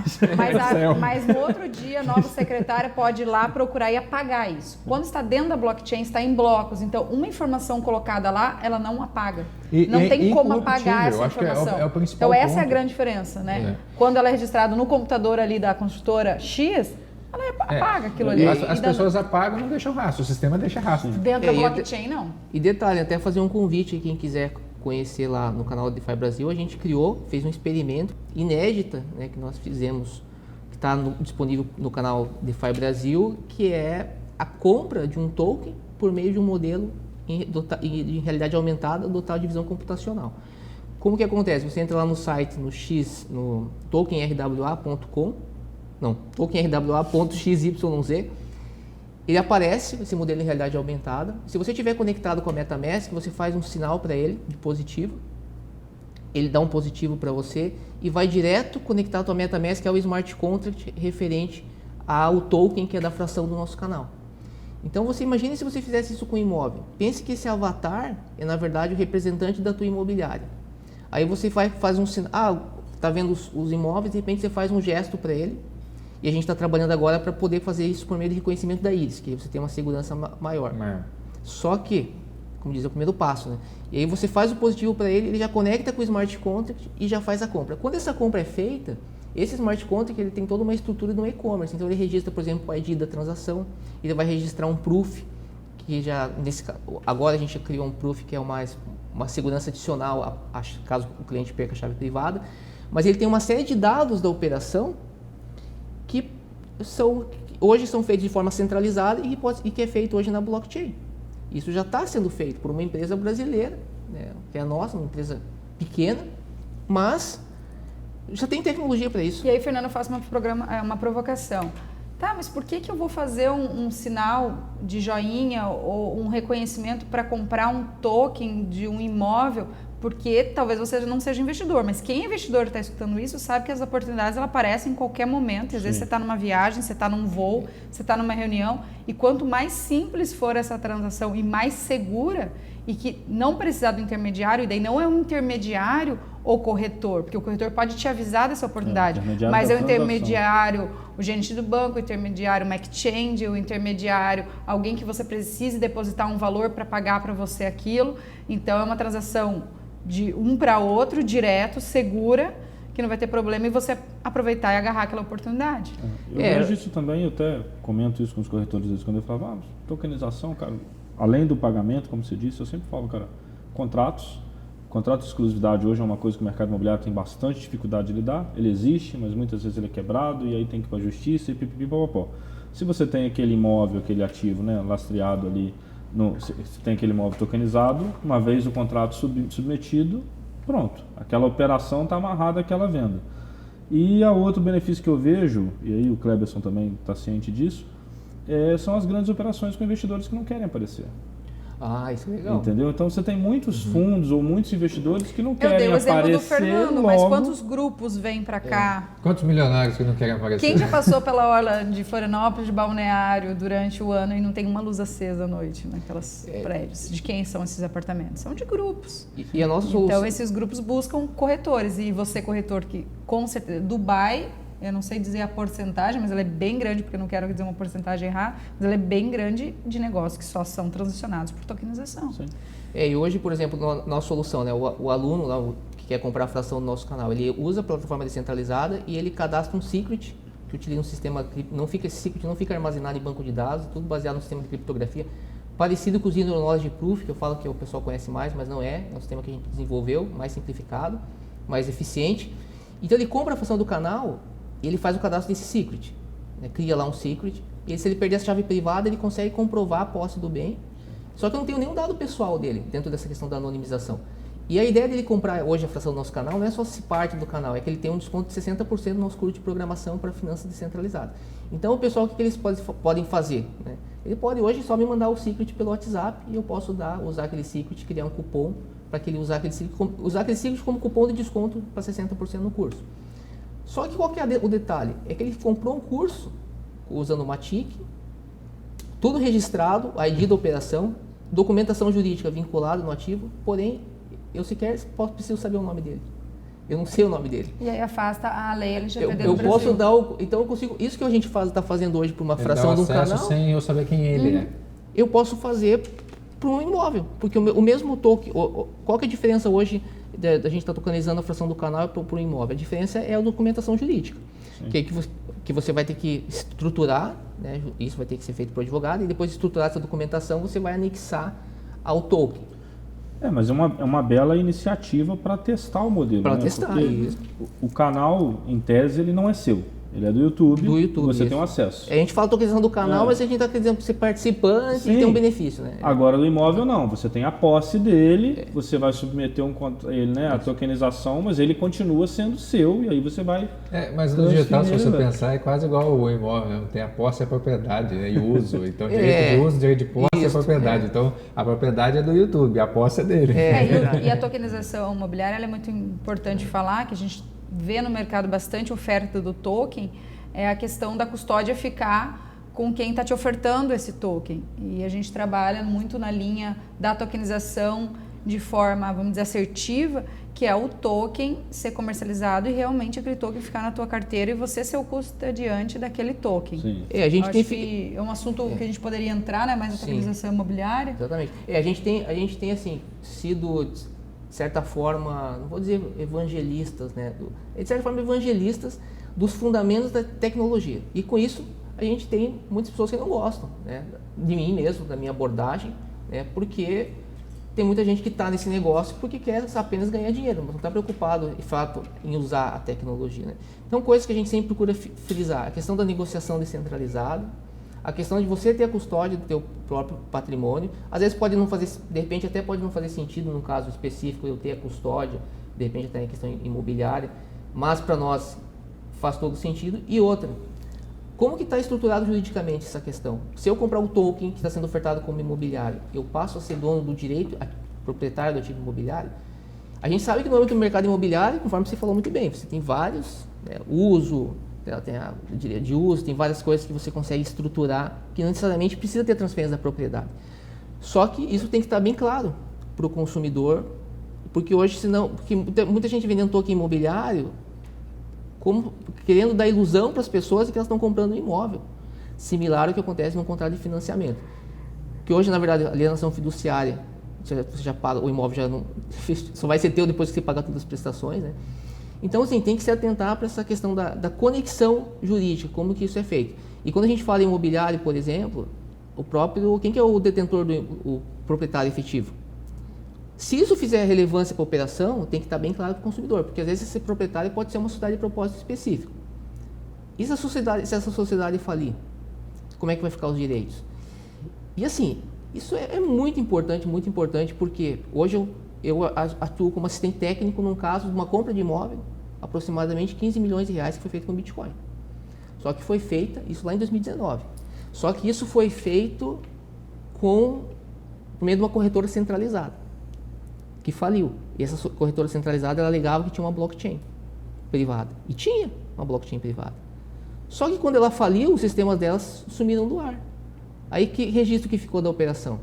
mas no outro dia a nova secretária pode ir lá procurar e apagar isso. Quando está dentro da blockchain, está em blocos, então uma informação colocada lá, ela não apaga. Não tem como apagar essa informação. É o principal então essa ponto. é a grande diferença, né? Quando ela é registrada no computador ali da construtora X, ela apaga aquilo ali. As pessoas apagam e não deixam rastro, o sistema deixa rastro. Dentro da blockchain, não. E detalhe, até fazer um convite, quem quiser conhecer lá no canal DeFi Brasil, a gente fez um experimento inédito, né, que nós fizemos, que está disponível no canal DeFi Brasil, que é a compra de um token por meio de um modelo em realidade aumentada dotado de visão computacional. Como que acontece? Você entra lá no site, no tokenrwa.com, tokenrwa.xyz, ele aparece, esse modelo em realidade aumentada. Se você estiver conectado com a MetaMask, você faz um sinal para ele de positivo, ele dá um positivo para você e vai direto conectar a tua MetaMask ao smart contract referente ao token que é da fração do nosso canal. Então você imagine se você fizesse isso com um imóvel. Pense que esse avatar é na verdade o representante da tua imobiliária. Aí você faz um sinal, está vendo os imóveis, de repente você faz um gesto para ele. E a gente está trabalhando agora para poder fazer isso por meio de reconhecimento da íris, que aí você tem uma segurança maior. Só que, como diz, é o primeiro passo, né? E aí você faz o positivo para ele, ele já conecta com o smart contract e já faz a compra. Quando essa compra é feita, esse smart contract ele tem toda uma estrutura no e-commerce. Então ele registra, por exemplo, o ID da transação, ele vai registrar um proof, que já agora a gente criou um proof que é uma segurança adicional caso o cliente perca a chave privada, mas ele tem uma série de dados da operação que hoje são feitos de forma centralizada e que é feito hoje na blockchain. Isso já está sendo feito por uma empresa brasileira, né, que é a nossa, uma empresa pequena, mas já tem tecnologia para isso. E aí, Fernando, eu faço uma provocação. Tá, mas por que eu vou fazer um sinal de joinha ou um reconhecimento para comprar um token de um imóvel? Porque talvez você não seja investidor, mas quem é investidor está escutando isso sabe que as oportunidades elas aparecem em qualquer momento. Às vezes você está numa viagem, você está num voo, você está numa reunião, e quanto mais simples for essa transação e mais segura, e que não precisar do intermediário, e daí não é um intermediário ou corretor, porque o corretor pode te avisar dessa oportunidade, mas é o intermediário, o gerente do banco, o intermediário, uma exchange, o intermediário, alguém que você precise depositar um valor para pagar para você aquilo. Então é uma transação de um para outro, direto, segura, que não vai ter problema, e você aproveitar e agarrar aquela oportunidade. Eu vejo isso também, eu até comento isso com os corretores, às vezes, quando eu falo, tokenização, cara, além do pagamento, como você disse, eu sempre falo, cara, contrato de exclusividade hoje é uma coisa que o mercado imobiliário tem bastante dificuldade de lidar, ele existe, mas muitas vezes ele é quebrado, e aí tem que ir para a justiça, e pipipipopopó. Se você tem aquele imóvel, aquele ativo, né, lastreado ali, você tem aquele imóvel tokenizado, uma vez o contrato submetido, Pronto, aquela operação está amarrada àquela venda. E a outro benefício que eu vejo, e aí o Kleberson também está ciente disso, são as grandes operações com investidores que não querem aparecer. Ah, isso é legal. Entendeu? Então você tem muitos fundos ou muitos investidores que não Eu querem dei o exemplo aparecer do Fernando, logo. mas quantos grupos vêm para cá? Quantos milionários que não querem aparecer? Quem já passou pela orla de Florianópolis, de Balneário, durante o ano e não tem uma luz acesa à noite naquelas prédios? De quem são esses apartamentos? São de grupos. E a nossa solução... Então esses grupos buscam corretores. E você, corretor, que com certeza... Dubai, eu não sei dizer a porcentagem, mas ela é bem grande, porque eu não quero dizer uma porcentagem errada, mas ela é bem grande de negócios que só são transicionados por tokenização. Sim. E hoje, por exemplo, nossa solução, né, o aluno lá, que quer comprar a fração do nosso canal, ele usa a plataforma descentralizada e ele cadastra um secret, que utiliza um sistema, esse secret não fica armazenado em banco de dados, tudo baseado no sistema de criptografia, parecido com o Zero Knowledge Proof, que eu falo que o pessoal conhece mais, mas não é um sistema que a gente desenvolveu, mais simplificado, mais eficiente. Então ele compra a fração do canal, ele faz o cadastro desse secret, né? Cria lá um secret, e se ele perder a chave privada, ele consegue comprovar a posse do bem, só que eu não tenho nenhum dado pessoal dele, dentro dessa questão da anonimização. E a ideia dele comprar hoje a fração do nosso canal não é só se parte do canal, é que ele tem um desconto de 60% no nosso curso de programação para finanças descentralizadas. Então o pessoal, o que eles podem fazer? Né? Ele pode hoje só me mandar o secret pelo WhatsApp e eu posso usar aquele secret, criar um cupom para que ele usar aquele secret como cupom de desconto para 60% no curso. Só que qual que é o detalhe? É que ele comprou um curso usando uma TIC, tudo registrado, a ID da operação, documentação jurídica vinculada no ativo, porém, eu sequer preciso saber o nome dele. Eu não sei o nome dele. E aí afasta a lei LGPD do Eu Brasil. posso dar então eu consigo, isso que a gente está fazendo hoje para uma fração de um canal, sem eu saber quem ele é. eu posso fazer para um imóvel, porque o mesmo token, qual que é a diferença hoje da gente estar tokenizando a fração do canal para um imóvel? A diferença é a documentação jurídica, que você vai ter que estruturar, né? Isso vai ter que ser feito por advogado, e depois de estruturar essa documentação, você vai anexar ao token. Mas é uma bela iniciativa para testar o modelo. Para né? testar, Porque isso. o canal, em tese, ele não é seu. Ele é do YouTube, você isso. tem um acesso. A gente fala tokenização do canal, mas a gente está dizendo para você participante e ter um benefício, né? Agora, no imóvel, não. Você tem a posse dele, você vai submeter ele, né, a tokenização, mas ele continua sendo seu e aí você vai... Mas no digital, se você né? pensar, é quase igual o imóvel, né? Tem a posse e a propriedade, né? E uso. Então, direito de uso, direito de posse e a propriedade. Então, a propriedade é do YouTube, a posse é dele. E a tokenização imobiliária, ela é muito importante falar, que a gente vê no mercado bastante oferta do token, é a questão da custódia ficar com quem está te ofertando esse token. E a gente trabalha muito na linha da tokenização de forma, vamos dizer, assertiva, que é o token ser comercializado e realmente aquele token ficar na tua carteira e você ser o custodiante daquele token. Sim. A gente tem que é um assunto que a gente poderia entrar, né, mais na tokenização imobiliária. Exatamente. A gente tem assim, sido, de certa forma, não vou dizer evangelistas, né? De certa forma, evangelistas dos fundamentos da tecnologia. E com isso, a gente tem muitas pessoas que não gostam, né? De mim mesmo, da minha abordagem, né? Porque tem muita gente que está nesse negócio porque quer apenas ganhar dinheiro, mas não está preocupado, de fato, em usar a tecnologia, né? Então, coisas que a gente sempre procura frisar: a questão da negociação descentralizada, a questão de você ter a custódia do teu próprio patrimônio. Às vezes pode não fazer, de repente até pode não fazer sentido num caso específico eu ter a custódia, de repente até em questão imobiliária, mas para nós faz todo sentido. E outra, como que está estruturado juridicamente essa questão? Se eu comprar um token que está sendo ofertado como imobiliário, eu passo a ser dono do direito, proprietário do ativo imobiliário? A gente sabe que no âmbito do mercado imobiliário, conforme você falou muito bem, você tem vários, né, uso, tem a direito de uso, tem várias coisas que você consegue estruturar, que não necessariamente precisa ter transferência da propriedade. Só que isso tem que estar bem claro para o consumidor, porque hoje, senão, porque muita gente vendendo token imobiliário, querendo dar ilusão para as pessoas de que elas estão comprando um imóvel, similar ao que acontece no contrato de financiamento. Que hoje, na verdade, a alienação fiduciária, você já paga, o imóvel já não, só vai ser teu depois que você pagar todas as prestações, né? Então, assim, tem que se atentar para essa questão da conexão jurídica, como que isso é feito. E quando a gente fala em imobiliário, por exemplo, quem que é o detentor o proprietário efetivo? Se isso fizer relevância para a operação, tem que estar bem claro para o consumidor, porque às vezes esse proprietário pode ser uma sociedade de propósito específico. E se essa sociedade falir? Como é que vai ficar os direitos? E assim, isso é muito importante, porque hoje eu atuo como assistente técnico num caso de uma compra de imóvel, aproximadamente 15 milhões de reais, que foi feito com Bitcoin. Só que foi feita, isso lá em 2019. Só que isso foi feito por meio de uma corretora centralizada, que faliu. E essa corretora centralizada, ela alegava que tinha uma blockchain privada. E tinha uma blockchain privada. Só que quando ela faliu, os sistemas delas sumiram do ar. Aí que registro que ficou da operação?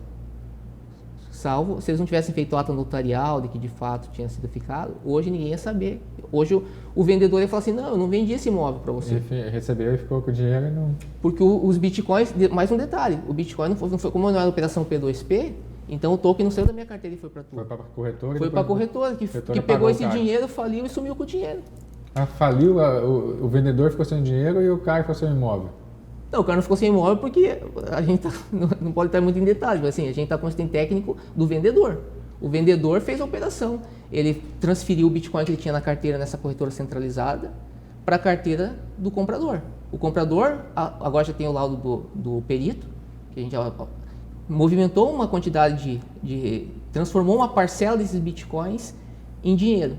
Salvo, se eles não tivessem feito ata notarial de que de fato tinha sido ficado, hoje ninguém ia saber. Hoje o vendedor ia falar assim, não, eu não vendi esse imóvel para você. Ele recebeu e ficou com o dinheiro e não... Porque os bitcoins, mais um detalhe, o bitcoin não foi como não era operação P2P, então o token não saiu da minha carteira e foi para tu. Foi para a corretora? Foi para a corretora, que pegou esse dinheiro, faliu e sumiu com o dinheiro. Ah, faliu, o vendedor ficou sem dinheiro e o cara ficou sem imóvel. Não, o cara não ficou sem imóvel porque a gente não pode estar muito em detalhes, mas assim, a gente está com o assistente técnico do vendedor. O vendedor fez a operação. Ele transferiu o Bitcoin que ele tinha na carteira nessa corretora centralizada para a carteira do comprador. O comprador agora já tem o laudo do perito, que a gente já movimentou uma quantidade transformou uma parcela desses Bitcoins em dinheiro.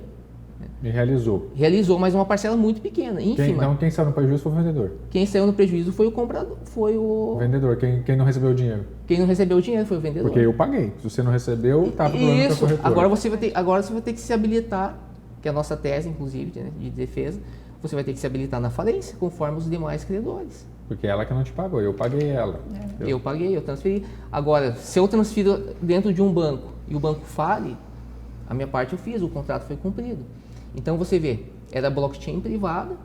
E realizou. Realizou, mas uma parcela muito pequena, ínfima. Então quem saiu no prejuízo foi o vendedor. Quem saiu no prejuízo foi o comprador, foi o vendedor. Quem não recebeu o dinheiro. Quem não recebeu o dinheiro foi o vendedor. Porque eu paguei. Se você não recebeu, está problema com a corretora. Agora você vai ter que se habilitar, que é a nossa tese, inclusive, de defesa, você vai ter que se habilitar na falência, conforme os demais credores. Porque ela que não te pagou, eu paguei ela. Eu paguei, eu transferi. Agora, se eu transfiro dentro de um banco e o banco fale, a minha parte eu fiz, o contrato foi cumprido. Então você vê, era blockchain privada,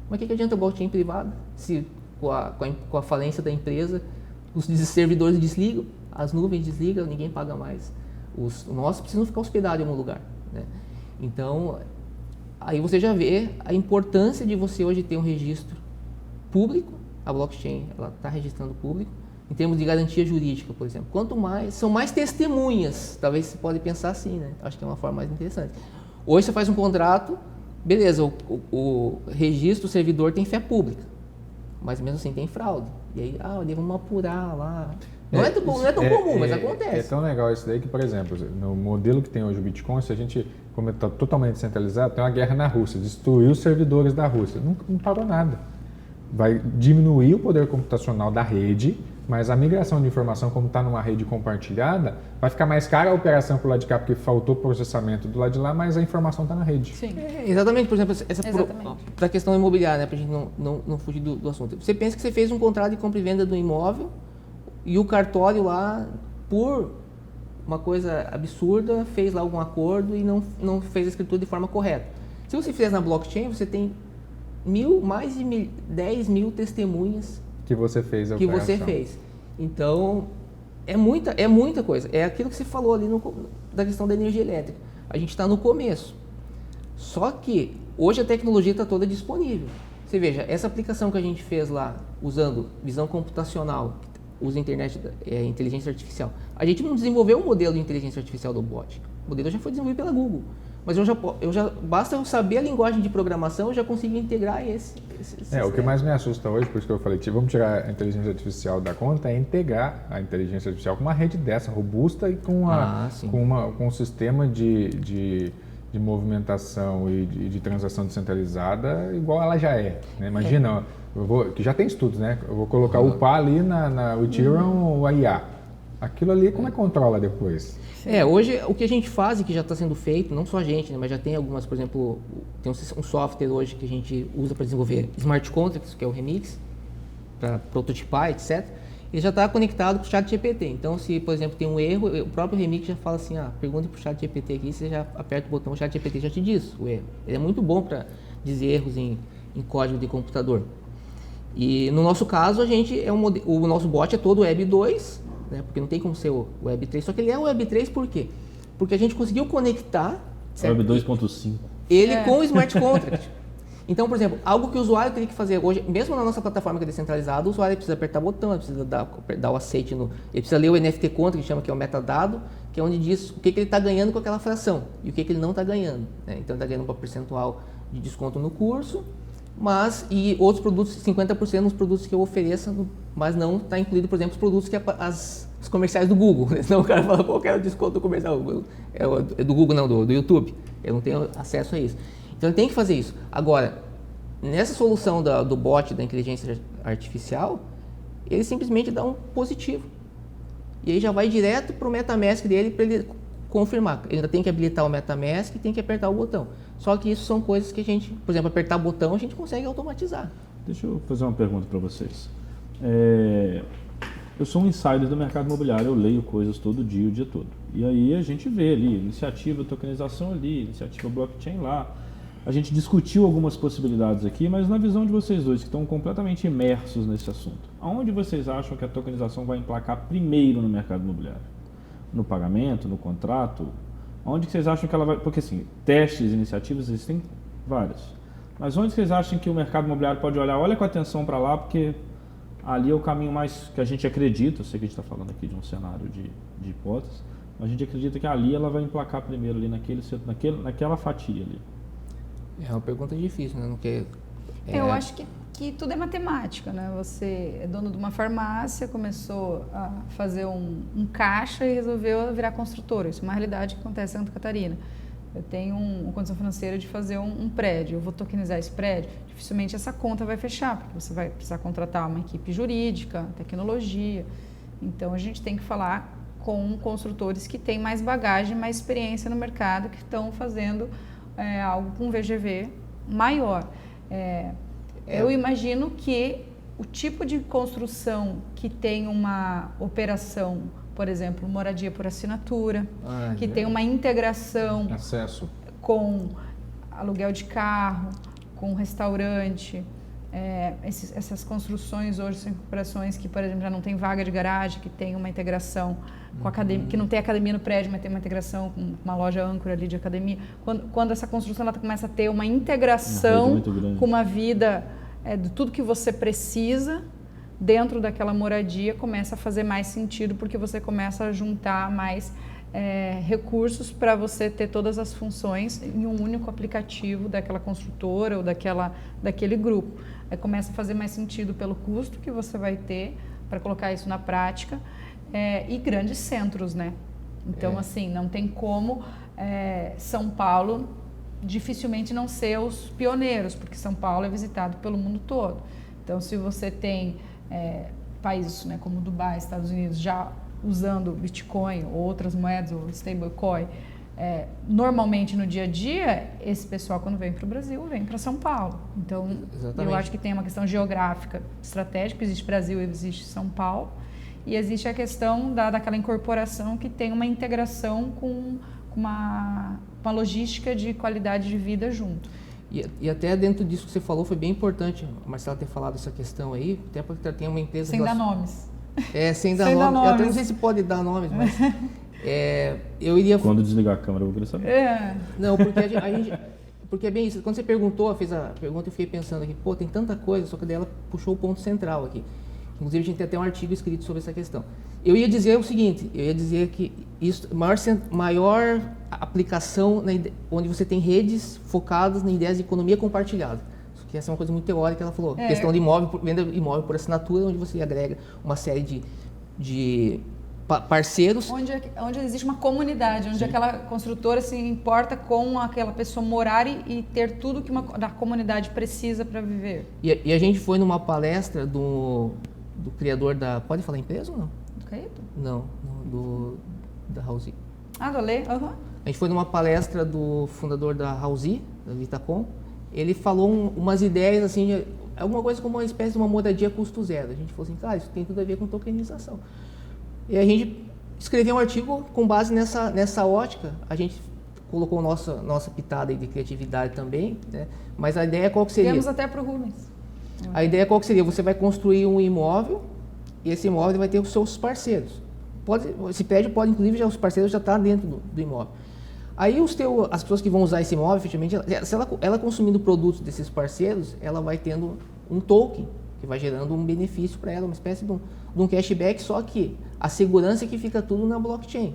mas o que adianta blockchain privada se com a falência da empresa os servidores desligam, as nuvens desligam, ninguém paga mais. Os nossos precisam ficar hospedados em algum lugar, né? Então, aí você já vê a importância de você hoje ter um registro público, a blockchain ela está registrando público, em termos de garantia jurídica, por exemplo. Quanto mais, são mais testemunhas, talvez você pode pensar assim, né? Acho que é uma forma mais interessante. Hoje você faz um contrato, beleza, o registro, o servidor tem fé pública, mas mesmo assim tem fraude. E aí, vamos apurar lá. Não é tão comum, mas acontece. É tão legal isso daí que, por exemplo, no modelo que tem hoje o Bitcoin, se a gente, como está totalmente centralizado, tem uma guerra na Rússia, destruiu os servidores da Rússia, não parou nada. Vai diminuir o poder computacional da rede, mas a migração de informação, como está numa rede compartilhada, vai ficar mais cara a operação para o lado de cá, porque faltou processamento do lado de lá, mas a informação está na rede. Sim. Exatamente, por exemplo, para a questão imobiliária, né, para a gente não fugir do assunto. Você pensa que você fez um contrato de compra e venda do imóvel e o cartório lá, por uma coisa absurda, fez lá algum acordo e não fez a escritura de forma correta. Se você fizer na blockchain, você tem mais de 10 mil testemunhas que você fez a operação. Você fez. Então, é muita coisa. É aquilo que você falou ali da questão da energia elétrica. A gente está no começo. Só que hoje a tecnologia está toda disponível. Você veja, essa aplicação que a gente fez lá, usando visão computacional, usa inteligência artificial. A gente não desenvolveu um modelo de inteligência artificial do bot. O modelo já foi desenvolvido pela Google. Mas basta eu saber a linguagem de programação, eu já consigo integrar esse o que mais me assusta hoje, por isso que eu falei, vamos tirar a inteligência artificial da conta, é integrar a inteligência artificial com uma rede dessa, robusta e com um sistema de movimentação e de transação descentralizada igual ela já é. Né? Imagina, que já tem estudos, né? Eu vou colocar o PA ali na Ethereum, o IA. Aquilo ali, como é que controla depois? Hoje o que a gente faz e que já está sendo feito, não só a gente, né, mas já tem algumas, por exemplo, tem um software hoje que a gente usa para desenvolver smart contracts, que é o Remix, para prototipar, etc. Ele já está conectado com o ChatGPT. Então, se, por exemplo, tem um erro, o próprio Remix já fala assim, pergunta para o ChatGPT aqui, você já aperta o botão, o ChatGPT já te diz o erro. Ele é muito bom para dizer erros em código de computador. E no nosso caso, o nosso bot é todo Web 2, né, porque não tem como ser o Web 3, só que ele é o Web 3 por quê? Porque a gente conseguiu conectar Web 2.5 ele com o Smart Contract. Então, por exemplo, algo que o usuário teria que fazer hoje, mesmo na nossa plataforma que é descentralizada, o usuário precisa apertar botão, ele precisa dar o aceite, ele precisa ler o NFT Contract, que chama que é o metadado, que é onde diz o que ele está ganhando com aquela fração e o que ele não está ganhando. Né? Então, ele está ganhando um percentual de desconto no curso, mas e outros produtos, 50% nos produtos que eu ofereça, mas não está incluído, por exemplo, os produtos que os comerciais do Google. Senão o cara fala, pô, eu quero desconto do comercial. É do Google, não, do YouTube. Eu não tenho acesso a isso. Então ele tem que fazer isso. Agora, nessa solução do bot, da inteligência artificial, ele simplesmente dá um positivo. E aí já vai direto para o MetaMask dele para ele confirmar. Ele ainda tem que habilitar o MetaMask e tem que apertar o botão. Só que isso são coisas que a gente, por exemplo, apertar o botão a gente consegue automatizar. Deixa eu fazer uma pergunta para vocês. Eu sou um insider do mercado imobiliário, eu leio coisas todo dia, o dia todo. E aí a gente vê ali, iniciativa tokenização ali, iniciativa blockchain lá. A gente discutiu algumas possibilidades aqui, mas na visão de vocês dois, que estão completamente imersos nesse assunto, aonde vocês acham que a tokenização vai emplacar primeiro no mercado imobiliário? No pagamento, no contrato? Onde que vocês acham que ela vai... Porque assim, testes, iniciativas existem várias. Mas onde vocês acham que o mercado imobiliário pode olhar? Olha com atenção para lá, porque ali é o caminho mais que a gente acredita. Eu sei que a gente está falando aqui de um cenário de hipóteses, mas a gente acredita que ali ela vai emplacar primeiro ali naquela fatia ali. É uma pergunta difícil, né? Eu acho que tudo é matemática, né? Você é dono de uma farmácia, começou a fazer um caixa e resolveu virar construtora. Isso é uma realidade que acontece em Santa Catarina. Eu tenho uma condição financeira de fazer um prédio, eu vou tokenizar esse prédio, dificilmente essa conta vai fechar, porque você vai precisar contratar uma equipe jurídica, tecnologia. Então a gente tem que falar com construtores que têm mais bagagem, mais experiência no mercado, que estão fazendo algo com VGV maior. Eu imagino que o tipo de construção que tem uma operação, por exemplo, moradia por assinatura, que tem uma integração acesso com aluguel de carro, com restaurante, essas construções hoje são incorporações que, por exemplo, já não tem vaga de garagem, que tem uma integração com academia, que não tem academia no prédio, mas tem uma integração com uma loja âncora ali de academia. Quando essa construção ela começa a ter uma integração com uma vida de tudo que você precisa dentro daquela moradia, começa a fazer mais sentido, porque você começa a juntar mais recursos para você ter todas as funções em um único aplicativo daquela construtora ou daquele grupo. Aí começa a fazer mais sentido pelo custo que você vai ter para colocar isso na prática, e grandes centros, né? Então, assim, não tem como São Paulo dificilmente não ser os pioneiros, porque São Paulo é visitado pelo mundo todo. Então, se você tem países, né, como Dubai, Estados Unidos, já usando Bitcoin ou outras moedas, ou stablecoin, normalmente no dia a dia, esse pessoal, quando vem para o Brasil, vem para São Paulo. Então, eu acho que tem uma questão geográfica estratégica, existe Brasil e existe São Paulo, e existe a questão daquela incorporação que tem uma integração com uma logística de qualidade de vida junto. E até dentro disso que você falou, foi bem importante, a Marcela, ter falado essa questão aí, até porque tem uma empresa... Sem dar nomes. Sem dar nomes. Eu até não sei se pode dar nomes, mas... eu iria... Quando desligar a câmera, eu vou querer saber. Não, porque a gente... Porque é bem isso. Quando você fez a pergunta, eu fiquei pensando aqui, tem tanta coisa, só que daí ela puxou o ponto central aqui. Inclusive, a gente tem até um artigo escrito sobre essa questão. Eu ia dizer o seguinte, que isso, maior aplicação onde você tem redes focadas em ideias de economia compartilhada. Que essa é uma coisa muito teórica, ela falou. Questão de venda de imóvel por assinatura, onde você agrega uma série de parceiros. Onde existe uma comunidade, onde aquela construtora se importa com aquela pessoa morar e ter tudo que da comunidade precisa para viver. E a gente foi numa palestra do criador da... Pode falar empresa ou não? Do Caíto? Não, da Hausi. Do Ale? Uhum. A gente foi numa palestra do fundador da Hausi, da Vitacom. Ele falou umas ideias assim, alguma coisa como uma espécie de uma moradia custo zero. A gente falou assim, cara, isso tem tudo a ver com tokenização. E a gente escreveu um artigo com base nessa ótica. A gente colocou nossa pitada aí de criatividade também, né? Mas a ideia qual que seria? Temos até para o Rubens. A ideia qual que seria? Você vai construir um imóvel e esse imóvel vai ter os seus parceiros. Esse prédio pode, inclusive, os parceiros já estão dentro do imóvel. Aí as pessoas que vão usar esse imóvel, efetivamente, se ela consumindo produtos desses parceiros, ela vai tendo um token que vai gerando um benefício para ela, uma espécie de um cashback, só que a segurança é que fica tudo na blockchain,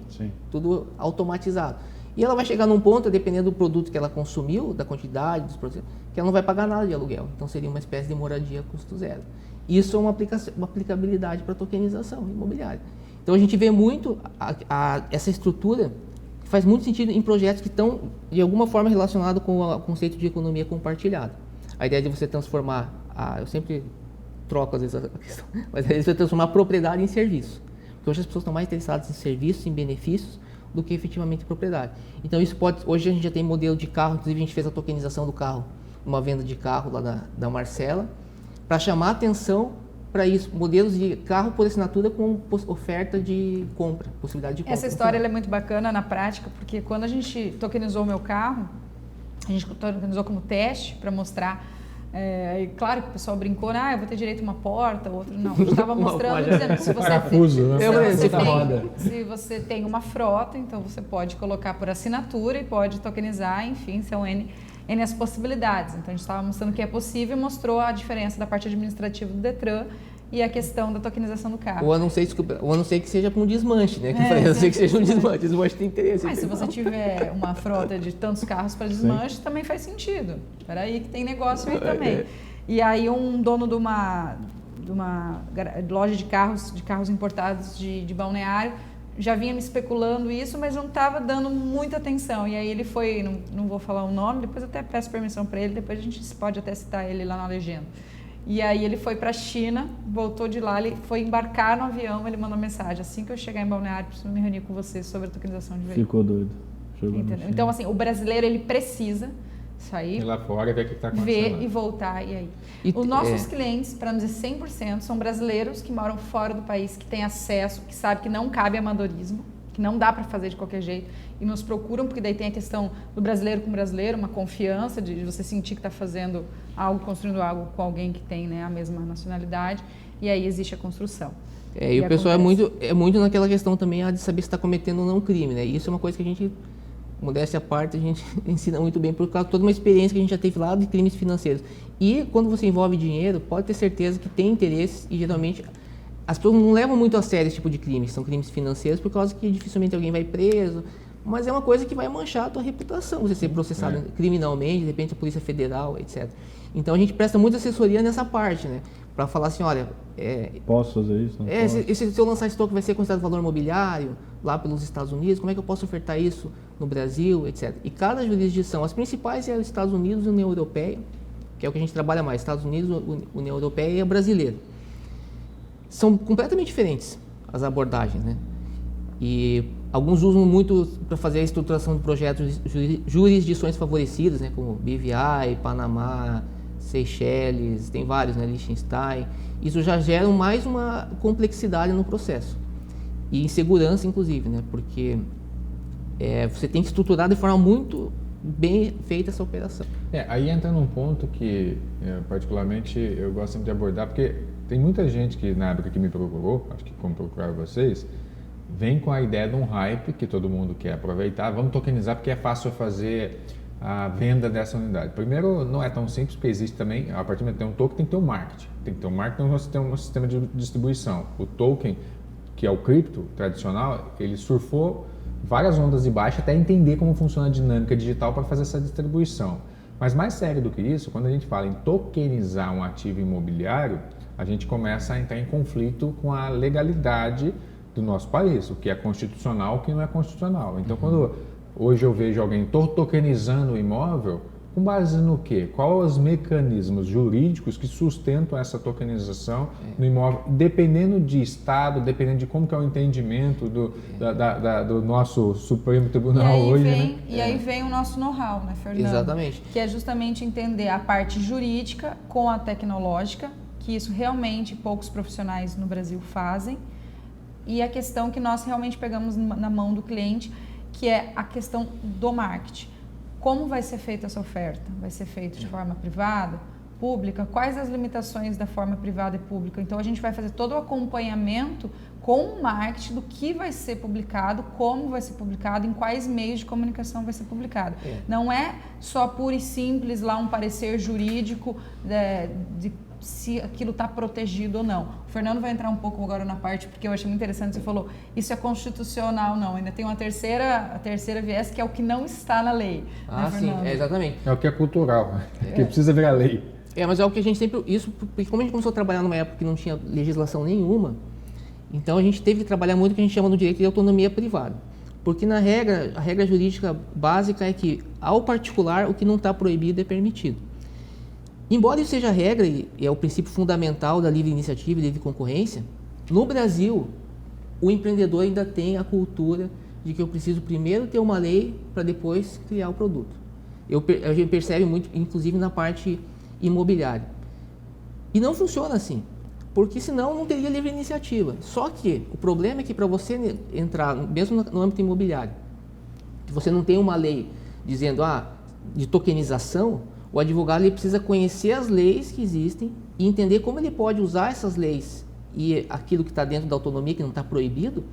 tudo automatizado. E ela vai chegar num ponto, dependendo do produto que ela consumiu, da quantidade dos produtos, que ela não vai pagar nada de aluguel. Então seria uma espécie de moradia a custo zero. Isso é uma aplicabilidade para tokenização imobiliária. Então a gente vê muito essa estrutura que faz muito sentido em projetos que estão de alguma forma relacionados com o conceito de economia compartilhada. A ideia de você transformar, eu sempre troco às vezes a questão, mas a ideia de você transformar a propriedade em serviço. Porque hoje as pessoas estão mais interessadas em serviços, em benefícios, do que efetivamente propriedade. Então isso hoje a gente já tem modelo de carro, inclusive a gente fez a tokenização do carro, uma venda de carro lá da Marcela, para chamar atenção para isso, modelos de carro por assinatura com oferta de compra, possibilidade de compra. Essa história ela é muito bacana na prática, porque quando a gente tokenizou o meu carro, a gente tokenizou como teste para mostrar. E claro que o pessoal brincou, eu vou ter direito a uma porta, outro não. A gente estava mostrando, dizendo que se você se você tem uma frota, então você pode colocar por assinatura e pode tokenizar, enfim, são N as possibilidades. Então a gente estava mostrando que é possível e mostrou a diferença da parte administrativa do Detran e a questão da tokenização do carro. Ou a não ser que seja para um desmanche, né? A não ser que seja um desmanche. Desmanche tem interesse. Mas se você tiver uma frota de tantos carros para desmanche, também faz sentido. Espera aí que tem negócio aí também. E aí um dono de uma loja de carros importados de balneário, já vinha me especulando isso, mas não estava dando muita atenção. E aí ele foi, não vou falar o nome, depois eu até peço permissão para ele, depois a gente pode até citar ele lá na legenda. E aí ele foi para a China, voltou de lá, ele foi embarcar no avião, ele mandou mensagem: assim que eu chegar em Balneário, preciso me reunir com você sobre a tokenização de veículo. Ficou doido. Entendeu? Então, assim, o brasileiro, ele precisa sair, ir lá fora e ver o que está acontecendo. Ver e voltar, e aí. Os nossos clientes, para não dizer 100%, são brasileiros que moram fora do país, que têm acesso, que sabem que não cabe amadorismo, que não dá para fazer de qualquer jeito, e nos procuram, porque daí tem a questão do brasileiro com brasileiro, uma confiança de você sentir que está fazendo algo, construindo algo com alguém que tem, né, a mesma nacionalidade, e aí existe a construção. E o pessoal é muito naquela questão também de saber se está cometendo ou não crime, né? E isso é uma coisa que a gente, modéstia à parte, a gente ensina muito bem por causa de toda uma experiência que a gente já teve lá de crimes financeiros. E quando você envolve dinheiro, pode ter certeza que tem interesses e geralmente as pessoas não levam muito a sério esse tipo de crimes, são crimes financeiros por causa que dificilmente alguém vai preso, mas é uma coisa que vai manchar a tua reputação, você ser processado criminalmente, de repente a Polícia Federal, etc. Então a gente presta muita assessoria nessa parte, né? Para falar assim, olha... posso fazer isso? Não posso? Se eu lançar esse token vai ser considerado valor imobiliário lá pelos Estados Unidos, como é que eu posso ofertar isso no Brasil, etc. E cada jurisdição, as principais é os Estados Unidos e a União Europeia, que é o que a gente trabalha mais, Estados Unidos, União Europeia e a brasileira. São completamente diferentes as abordagens, né? E alguns usam muito para fazer a estruturação de projetos de jurisdições favorecidas, né? Como BVI, Panamá, Seychelles, tem vários, né? Liechtenstein. Isso já gera mais uma complexidade no processo. E insegurança, inclusive, né? Porque você tem que estruturar de forma muito bem feita essa operação. Aí entra num ponto que, particularmente, eu gosto sempre de abordar, porque tem muita gente que, na época que me procurou, acho que como procuraram vocês, vem com a ideia de um hype que todo mundo quer aproveitar, vamos tokenizar porque é fácil fazer a venda dessa unidade. Primeiro, não é tão simples, porque existe também, a partir do momento que tem um token, tem que ter um marketing. Tem que ter um marketing, você tem um sistema de distribuição. O token, que é o cripto tradicional, ele surfou várias ondas de baixa até entender como funciona a dinâmica digital para fazer essa distribuição. Mas mais sério do que isso, quando a gente fala em tokenizar um ativo imobiliário, a gente começa a entrar em conflito com a legalidade do nosso país, o que é constitucional, o que não é constitucional. Então, quando hoje eu vejo alguém tokenizando o imóvel, com base no quê? Quais os mecanismos jurídicos que sustentam essa tokenização no imóvel, dependendo de estado, dependendo de como que é o entendimento do nosso Supremo Tribunal hoje. E aí vem o nosso know-how, né, Fernando? Exatamente. Que é justamente entender a parte jurídica com a tecnológica, que isso realmente poucos profissionais no Brasil fazem, e a questão que nós realmente pegamos na mão do cliente, que é a questão do marketing. Como vai ser feita essa oferta? Vai ser feito de forma privada, pública? Quais as limitações da forma privada e pública? Então a gente vai fazer todo o acompanhamento com o marketing do que vai ser publicado, como vai ser publicado, em quais meios de comunicação vai ser publicado. Não é só puro e simples lá um parecer jurídico se aquilo está protegido ou não. O Fernando vai entrar um pouco agora na parte, porque eu achei muito interessante, você falou, isso é constitucional, não, ainda tem a terceira viés, que é o que não está na lei. Ah, né, sim, Fernando? É exatamente. o que é cultural, que precisa virar lei. Mas é o que a gente sempre... Isso, porque como a gente começou a trabalhar numa época que não tinha legislação nenhuma, então a gente teve que trabalhar muito o que a gente chama no direito de autonomia privada. Porque a regra jurídica básica é que, ao particular, o que não está proibido é permitido. Embora isso seja a regra e é o princípio fundamental da livre iniciativa e livre concorrência, no Brasil, o empreendedor ainda tem a cultura de que eu preciso primeiro ter uma lei para depois criar o produto. A gente percebe muito, inclusive, na parte imobiliária. E não funciona assim, porque senão não teria livre iniciativa. Só que o problema é que para você entrar, mesmo no âmbito imobiliário, que você não tem uma lei dizendo de tokenização, o advogado ele precisa conhecer as leis que existem e entender como ele pode usar essas leis e aquilo que está dentro da autonomia, que não está proibido,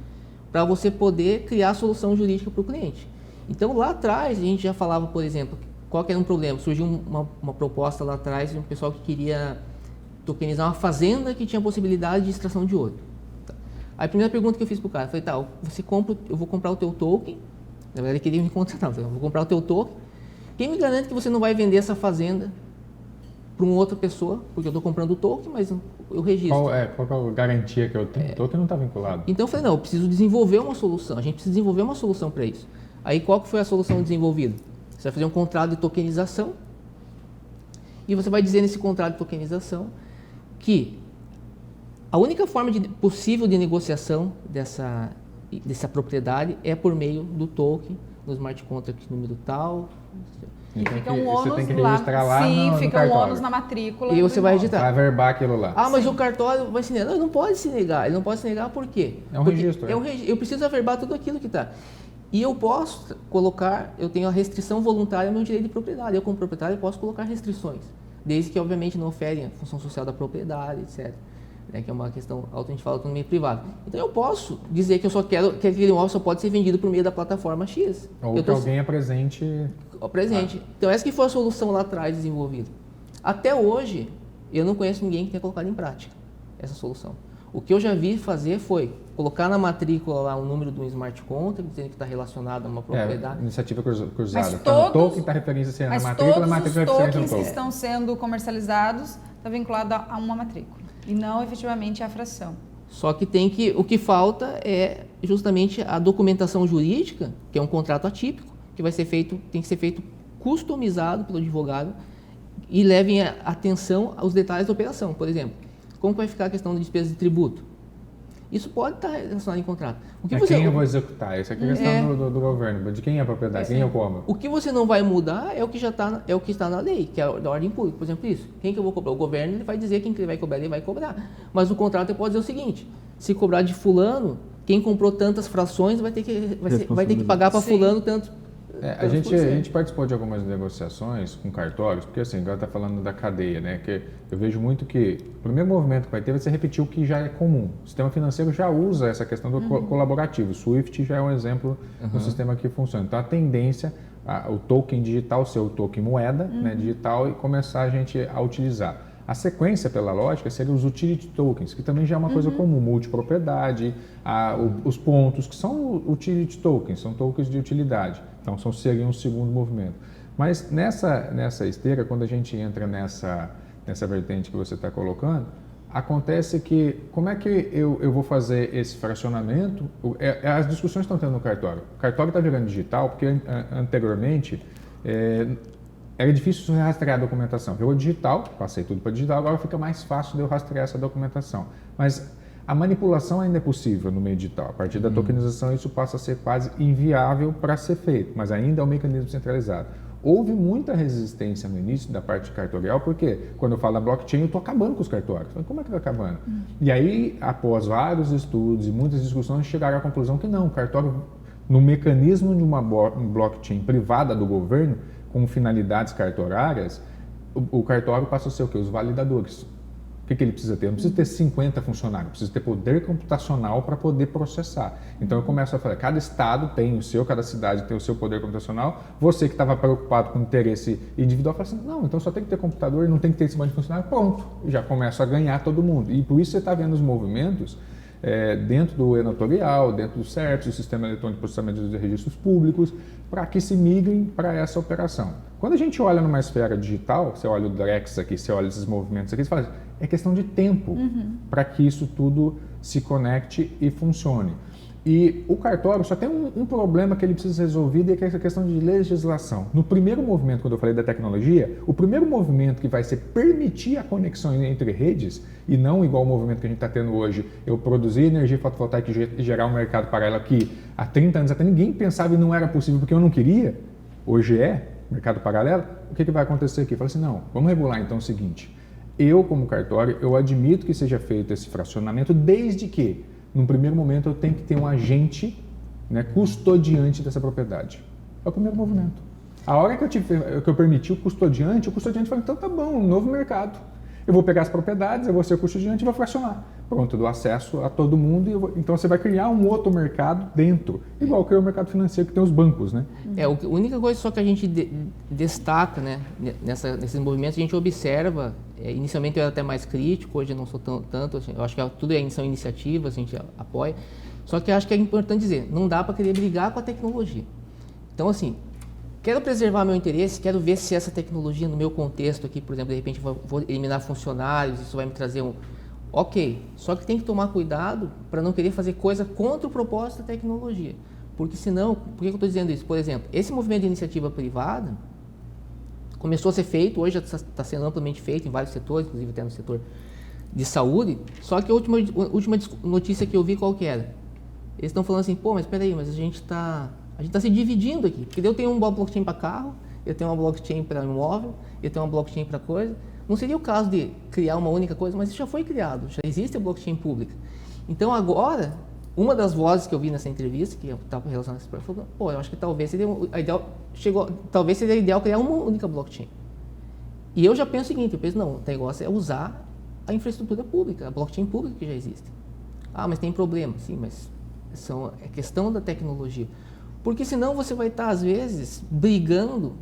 para você poder criar a solução jurídica para o cliente. Então, lá atrás, a gente já falava, por exemplo, qual que era um problema? Surgiu uma proposta lá atrás de um pessoal que queria tokenizar uma fazenda que tinha possibilidade de extração de ouro. Tá. Aí a primeira pergunta que eu fiz para o cara foi, eu vou comprar o teu token, na verdade ele queria me contratar, eu vou comprar o teu token, quem me garante que você não vai vender essa fazenda para uma outra pessoa, porque eu estou comprando o token, mas eu registro. Qual é a garantia que eu tenho? O token não está vinculado. Então eu falei, não, eu preciso desenvolver uma solução, a gente precisa desenvolver uma solução para isso. Aí qual que foi a solução desenvolvida? Você vai fazer um contrato de tokenização e você vai dizer nesse contrato de tokenização que a única forma possível de negociação dessa propriedade é por meio do token, no smart contract número tal. E fica um você ônus tem que lá. registrar lá Sim, no fica cartório. um ônus na matrícula. E você vai registrar. Vai averbar aquilo lá. Mas o cartório vai se negar. Não, ele não pode se negar. Ele não pode se negar por quê? É um Porque registro. eu preciso averbar tudo aquilo que está. E eu posso colocar, eu tenho a restrição voluntária ao meu direito de propriedade. Eu, como proprietário, posso colocar restrições. Desde que, obviamente, não oferem a função social da propriedade, etc. Que é uma questão, a gente fala autonomia privada. Então, eu posso dizer que eu só quero que aquele imóvel só pode ser vendido por meio da plataforma X. Ou que alguém apresente... Então, essa que foi a solução lá atrás desenvolvida. Até hoje, eu não conheço ninguém que tenha colocado em prática essa solução. O que eu já vi fazer foi colocar na matrícula lá o número de um smart contract, dizendo que está relacionado a uma propriedade. Iniciativa cruzada. Mas Então, o token está referência na matrícula, a matrícula todos os referência no tokens que token. estão sendo comercializados está vinculado a uma matrícula e não efetivamente à fração. Só que o que falta é justamente a documentação jurídica, que é um contrato atípico, que tem que ser feito customizado pelo advogado e levem atenção aos detalhes da operação. Por exemplo, como vai ficar a questão da despesa de tributo? Isso pode estar relacionado em contrato. Quem eu vou executar? Isso aqui é questão do governo. De quem é a propriedade? Quem eu como? O que você não vai mudar é o que está na lei, que é da ordem pública. Por exemplo, isso. Quem que eu vou cobrar? O governo ele vai dizer quem que ele vai cobrar, ele vai cobrar. Mas o contrato ele pode dizer o seguinte: se cobrar de fulano, quem comprou tantas frações vai ter que pagar para fulano tanto. A gente participou de algumas negociações com cartórios, porque assim, agora está falando da cadeia, né? Que eu vejo muito que o primeiro movimento que vai ter vai ser repetir o que já é comum. O sistema financeiro já usa essa questão do colaborativo. O SWIFT já é um exemplo do sistema que funciona. Então a tendência, o token digital ser o token moeda, né, digital, e começar a gente a utilizar. A sequência, pela lógica, seria os utility tokens, que também já é uma coisa comum, multipropriedade, os pontos, que são utility tokens, são tokens de utilidade. Então, seriam um segundo movimento. Mas nessa esteira, quando a gente entra nessa vertente que você está colocando, acontece que, como é que eu vou fazer esse fracionamento? As discussões estão tendo no cartório. O cartório está virando digital, porque anteriormente era difícil rastrear a documentação. Virou digital, passei tudo para digital, agora fica mais fácil de eu rastrear essa documentação. Mas a manipulação ainda é possível no meio digital. A partir da tokenização, isso passa a ser quase inviável para ser feito, mas ainda é um mecanismo centralizado. Houve muita resistência no início da parte cartorial, porque quando eu falo da blockchain, eu estou acabando com os cartórios. Como é que está acabando? E aí, após vários estudos e muitas discussões, chegaram à conclusão que não, o cartório, no mecanismo de uma blockchain privada do governo, com finalidades cartorárias, o cartório passa a ser o quê? Os validadores. O que ele precisa ter? Eu não preciso ter 50 funcionários, eu preciso ter poder computacional para poder processar. Então eu começo a falar, cada estado tem o seu, cada cidade tem o seu poder computacional. Você que estava preocupado com o interesse individual, fala assim, não, então só tem que ter computador, não tem que ter esse monte de funcionário, pronto. Já começa a ganhar todo mundo. E por isso você está vendo os movimentos dentro do e-notorial, dentro do CERPS, o Sistema Eletrônico de Processamento de Registros Públicos, para que se migrem para essa operação. Quando a gente olha numa esfera digital, você olha o Drex aqui, você olha esses movimentos aqui, você fala, é questão de tempo para que isso tudo se conecte e funcione. E o cartório só tem um problema que ele precisa ser resolvido, e que é essa questão de legislação. No primeiro movimento, quando eu falei da tecnologia, o primeiro movimento que vai ser permitir a conexão entre redes, e não igual o movimento que a gente está tendo hoje, eu produzir energia fotovoltaica e gerar um mercado paralelo que há 30 anos até ninguém pensava e não era possível porque eu não queria, hoje é mercado paralelo, o que vai acontecer aqui? Fala assim, não, vamos regular então o seguinte, eu como cartório, eu admito que seja feito esse fracionamento desde que num primeiro momento, eu tenho que ter um agente, né, custodiante dessa propriedade. É o primeiro movimento. A hora que eu permiti o custodiante fala, então tá bom, um novo mercado. Eu vou pegar as propriedades, eu vou ser o custodiante e vou fracionar. Pronto, eu dou acesso a todo mundo, então você vai criar um outro mercado dentro, igual que é o mercado financeiro que tem os bancos, né? A única coisa só que a gente destaca, né, nesses movimentos, a gente observa, inicialmente eu era até mais crítico, hoje eu não sou tanto, assim, eu acho que tudo são iniciativas, a gente apoia, só que eu acho que é importante dizer, não dá para querer brigar com a tecnologia. Então, assim, quero preservar meu interesse, quero ver se essa tecnologia no meu contexto aqui, por exemplo, de repente vou eliminar funcionários, isso vai me trazer um... Ok, só que tem que tomar cuidado para não querer fazer coisa contra o propósito da tecnologia. Porque senão, por que eu estou dizendo isso? Por exemplo, esse movimento de iniciativa privada começou a ser feito, hoje já está sendo amplamente feito em vários setores, inclusive até no setor de saúde, só que a última notícia que eu vi qual que era? Eles estão falando assim, pô, mas peraí, mas a gente está se dividindo aqui, porque eu tenho uma blockchain para carro, eu tenho uma blockchain para imóvel, eu tenho uma blockchain para coisa. Não seria o caso de criar uma única coisa, mas isso já foi criado, já existe a blockchain pública. Então agora, uma das vozes que eu vi nessa entrevista, que estava relacionada a esse projeto, falou, pô, eu acho que talvez seria ideal criar uma única blockchain. E eu já penso o seguinte, não, o negócio é usar a infraestrutura pública, a blockchain pública que já existe. Ah, mas tem problema, sim, mas é questão da tecnologia. Porque senão você vai estar, às vezes, brigando,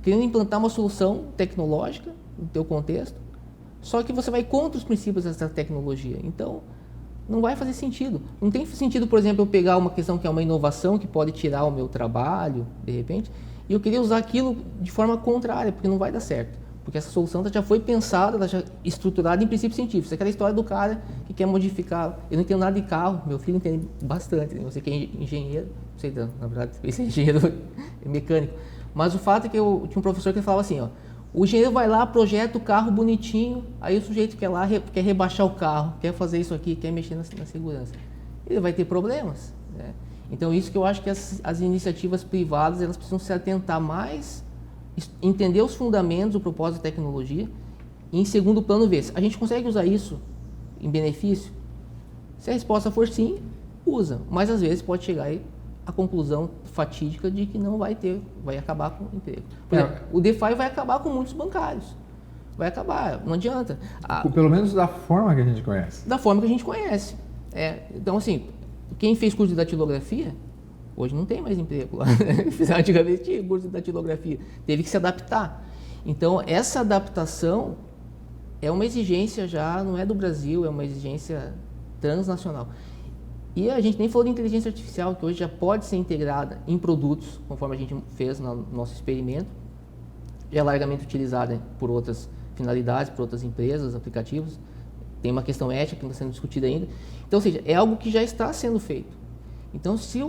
querendo implantar uma solução tecnológica no teu contexto, só que você vai contra os princípios dessa tecnologia. Então, não vai fazer sentido. Não tem sentido, por exemplo, eu pegar uma questão que é uma inovação que pode tirar o meu trabalho, de repente, e eu queria usar aquilo de forma contrária, porque não vai dar certo. Porque essa solução já foi pensada, ela já estruturada em princípios científicos. Aquela história do cara que quer modificar. Eu não entendo nada de carro, meu filho entende bastante. Né? Você que é engenheiro, não sei, na verdade, esse é engenheiro mecânico. Mas o fato é que eu tinha um professor que falava assim, ó, o engenheiro vai lá, projeta o carro bonitinho, aí o sujeito quer lá, quer rebaixar o carro, quer fazer isso aqui, quer mexer na segurança. Ele vai ter problemas. Né? Então, isso que eu acho que as iniciativas privadas, elas precisam se atentar mais, entender os fundamentos, o propósito da tecnologia, e em segundo plano ver se a gente consegue usar isso em benefício. Se a resposta for sim, usa, mas às vezes pode chegar aí a conclusão fatídica de que não vai acabar com o emprego. Por exemplo, o DeFi vai acabar com muitos bancários. Vai acabar, não adianta. Pelo menos da forma que a gente conhece. Da forma que a gente conhece. Então, assim, quem fez curso de datilografia, hoje não tem mais emprego lá. Antigamente tinha curso de datilografia. Teve que se adaptar. Então, essa adaptação é uma exigência já, não é do Brasil, é uma exigência transnacional. E a gente nem falou de inteligência artificial, que hoje já pode ser integrada em produtos, conforme a gente fez no nosso experimento. Já é largamente utilizada por outras finalidades, por outras empresas, aplicativos. Tem uma questão ética que não está sendo discutida ainda. Então, ou seja, é algo que já está sendo feito. Então, se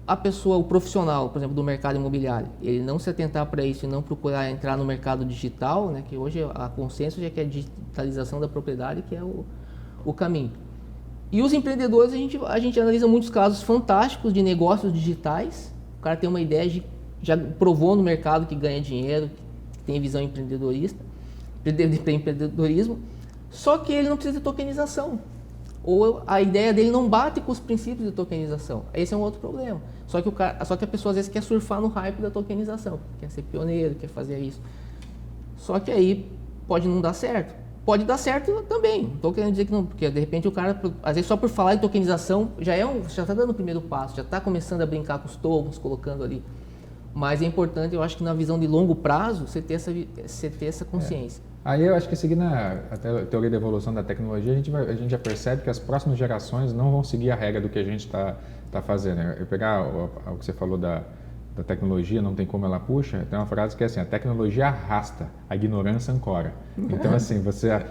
a pessoa, o profissional, por exemplo, do mercado imobiliário, ele não se atentar para isso e não procurar entrar no mercado digital, né, que hoje a consenso já que é a digitalização da propriedade, que é o caminho. E os empreendedores, a gente analisa muitos casos fantásticos de negócios digitais. O cara tem uma ideia, já provou no mercado que ganha dinheiro, que tem visão empreendedorismo, só que ele não precisa de tokenização. Ou a ideia dele não bate com os princípios de tokenização. Esse é um outro problema. Só que a pessoa às vezes quer surfar no hype da tokenização, quer ser pioneiro, quer fazer isso. Só que aí pode não dar certo. pode dar certo também. Não estou querendo dizer que não, porque de repente o cara, às vezes só por falar em tokenização, já está dando o primeiro passo, já está começando a brincar com os tokens, colocando ali. Mas é importante, eu acho que na visão de longo prazo, você ter essa consciência. Aí eu acho que seguindo a teoria da evolução da tecnologia, a gente já percebe que as próximas gerações não vão seguir a regra do que a gente está fazendo. Eu pegar o que você falou da tecnologia, não tem como ela puxa, tem uma frase que é assim, a tecnologia arrasta, a ignorância ancora. Então assim,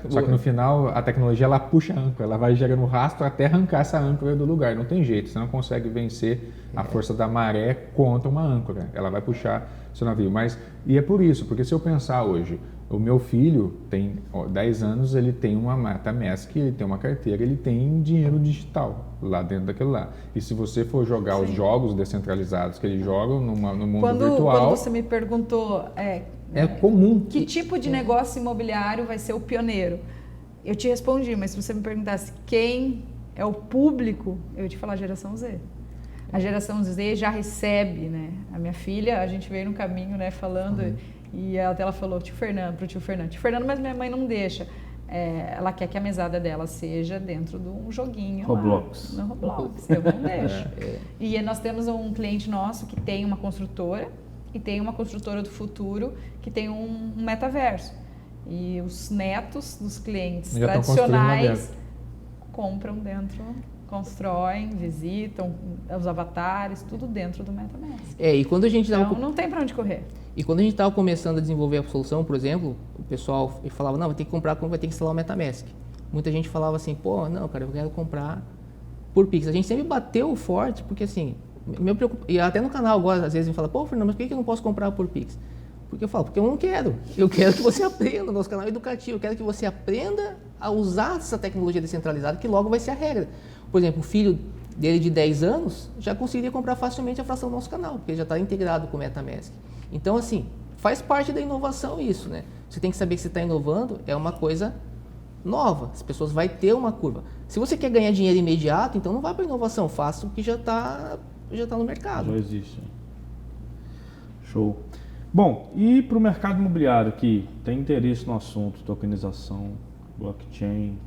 só que no final a tecnologia ela puxa a âncora, ela vai gerando rastro até arrancar essa âncora do lugar, não tem jeito, você não consegue vencer a força da maré contra uma âncora, ela vai puxar seu navio. E é por isso, porque se eu pensar hoje, o meu filho tem 10 anos, ele tem uma MetaMask, ele tem uma carteira, ele tem dinheiro digital lá dentro daquilo lá. E se você for jogar os jogos descentralizados que ele joga no mundo virtual... Quando você me perguntou é comum. Que tipo de negócio imobiliário vai ser o pioneiro, eu te respondi, mas se você me perguntasse quem é o público, eu ia te falar geração Z. A geração Z já recebe, né? A minha filha, a gente veio no caminho, né, falando... E ela falou pro tio Fernando, mas minha mãe não deixa. Ela quer que a mesada dela seja dentro de um joguinho Roblox. Lá, no Roblox, eu não deixo. E nós temos um cliente nosso que tem uma construtora e tem uma construtora do futuro que tem um metaverso. E os netos dos clientes já tradicionais compram dentro, constroem, visitam os avatares, tudo dentro do MetaMask. E quando a gente então não tem para onde correr. E quando a gente estava começando a desenvolver a solução, por exemplo, o pessoal falava, não, vai ter que comprar, vai ter que instalar o MetaMask. Muita gente falava assim, pô, não, cara, eu quero comprar por Pix. A gente sempre bateu forte, porque assim, e até no canal agora, às vezes me fala, pô, Fernando, mas por que eu não posso comprar por Pix? Porque eu falo, porque eu não quero. Eu quero que você aprenda, nosso canal é educativo, eu quero que você aprenda a usar essa tecnologia descentralizada, que logo vai ser a regra. Por exemplo, o filho dele de 10 anos já conseguiria comprar facilmente a fração do nosso canal, porque ele já está integrado com o MetaMask. Então, assim, faz parte da inovação isso, né? Você tem que saber que você está inovando, é uma coisa nova, as pessoas vão ter uma curva. Se você quer ganhar dinheiro imediato, então não vá para inovação, faça o que já tá no mercado. Já existe. Show. Bom, e para o mercado imobiliário que tem interesse no assunto, tokenização, blockchain,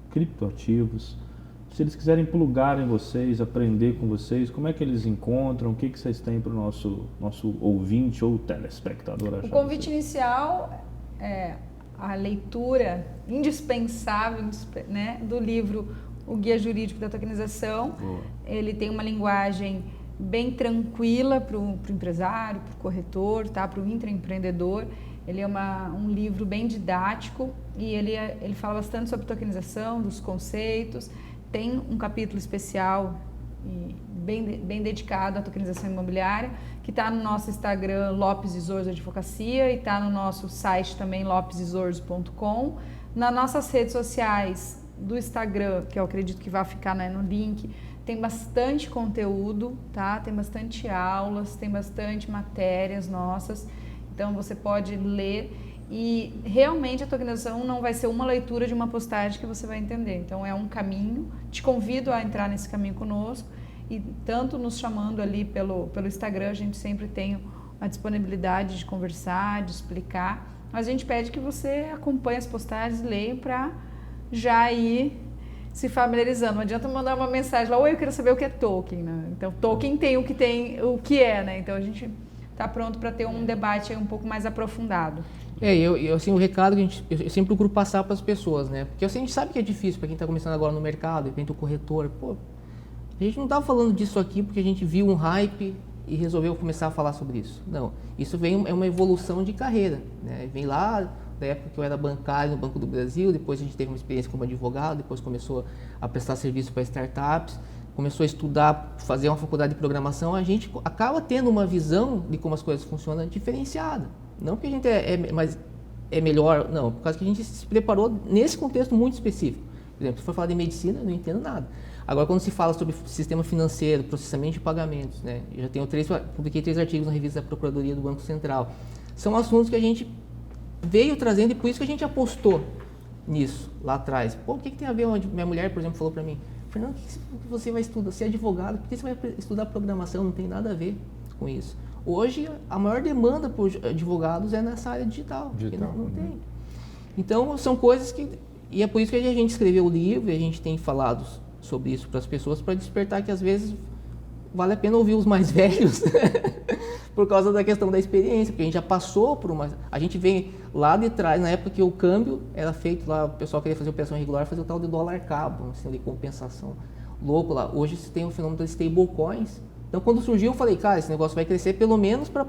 criptoativos, se eles quiserem plugar em vocês, aprender com vocês, como é que eles encontram? O que vocês têm para o nosso ouvinte ou telespectador achar? O convite inicial é a leitura indispensável, né, do livro O Guia Jurídico da Tokenização. Boa. Ele tem uma linguagem bem tranquila para o empresário, para o corretor, tá? Para o intraempreendedor. Ele é um livro bem didático e ele fala bastante sobre tokenização, dos conceitos. Tem um capítulo especial e bem dedicado à tokenização imobiliária, que está no nosso Instagram, Lopes e Zorzo Advocacia, e está no nosso site também, lopesezorzo.com. Nas nossas redes sociais do Instagram, que eu acredito que vai ficar, né, no link, tem bastante conteúdo, tá? Tem bastante aulas, tem bastante matérias nossas, então você pode ler. E realmente a tokenização não vai ser uma leitura de uma postagem que você vai entender. Então é um caminho, te convido a entrar nesse caminho conosco, e tanto nos chamando ali pelo Instagram, a gente sempre tem a disponibilidade de conversar, de explicar, mas a gente pede que você acompanhe as postagens, leia para já ir se familiarizando. Não adianta mandar uma mensagem lá, oi, eu quero saber o que é token, né? Então token tem o que é, né? Então a gente está pronto para ter um debate aí um pouco mais aprofundado. Assim, o recado que eu sempre procuro passar para as pessoas, né? Porque assim, a gente sabe que é difícil para quem está começando agora no mercado, de repente o corretor, pô, a gente não está falando disso aqui porque a gente viu um hype e resolveu começar a falar sobre isso. Não, isso é uma evolução de carreira, né? Vem lá da época que eu era bancário no Banco do Brasil, depois a gente teve uma experiência como advogado, depois começou a prestar serviço para startups, começou a estudar, fazer uma faculdade de programação, a gente acaba tendo uma visão de como as coisas funcionam diferenciada. Não porque a gente é melhor, não, por causa que a gente se preparou nesse contexto muito específico. Por exemplo, se for falar de medicina, eu não entendo nada. Agora, quando se fala sobre sistema financeiro, processamento de pagamentos, né, eu já publiquei 3 artigos na revista da Procuradoria do Banco Central. São assuntos que a gente veio trazendo e por isso que a gente apostou nisso lá atrás. Pô, o que tem a ver? Minha mulher, por exemplo, falou para mim, Fernando, o que você vai estudar? Você é advogado, por que você vai estudar programação? Não tem nada a ver com isso. Hoje, a maior demanda por advogados é nessa área digital. Não tem. Então, são coisas que... E é por isso que a gente escreveu o livro e a gente tem falado sobre isso para as pessoas, para despertar que às vezes vale a pena ouvir os mais velhos por causa da questão da experiência, porque a gente já passou por uma... A gente vem lá de trás, na época que o câmbio era feito lá, o pessoal queria fazer operação regular, fazer o tal de dólar cabo, assim, de compensação louco lá. Hoje você tem o fenômeno das stablecoins. Então, quando surgiu, eu falei, cara, esse negócio vai crescer pelo menos para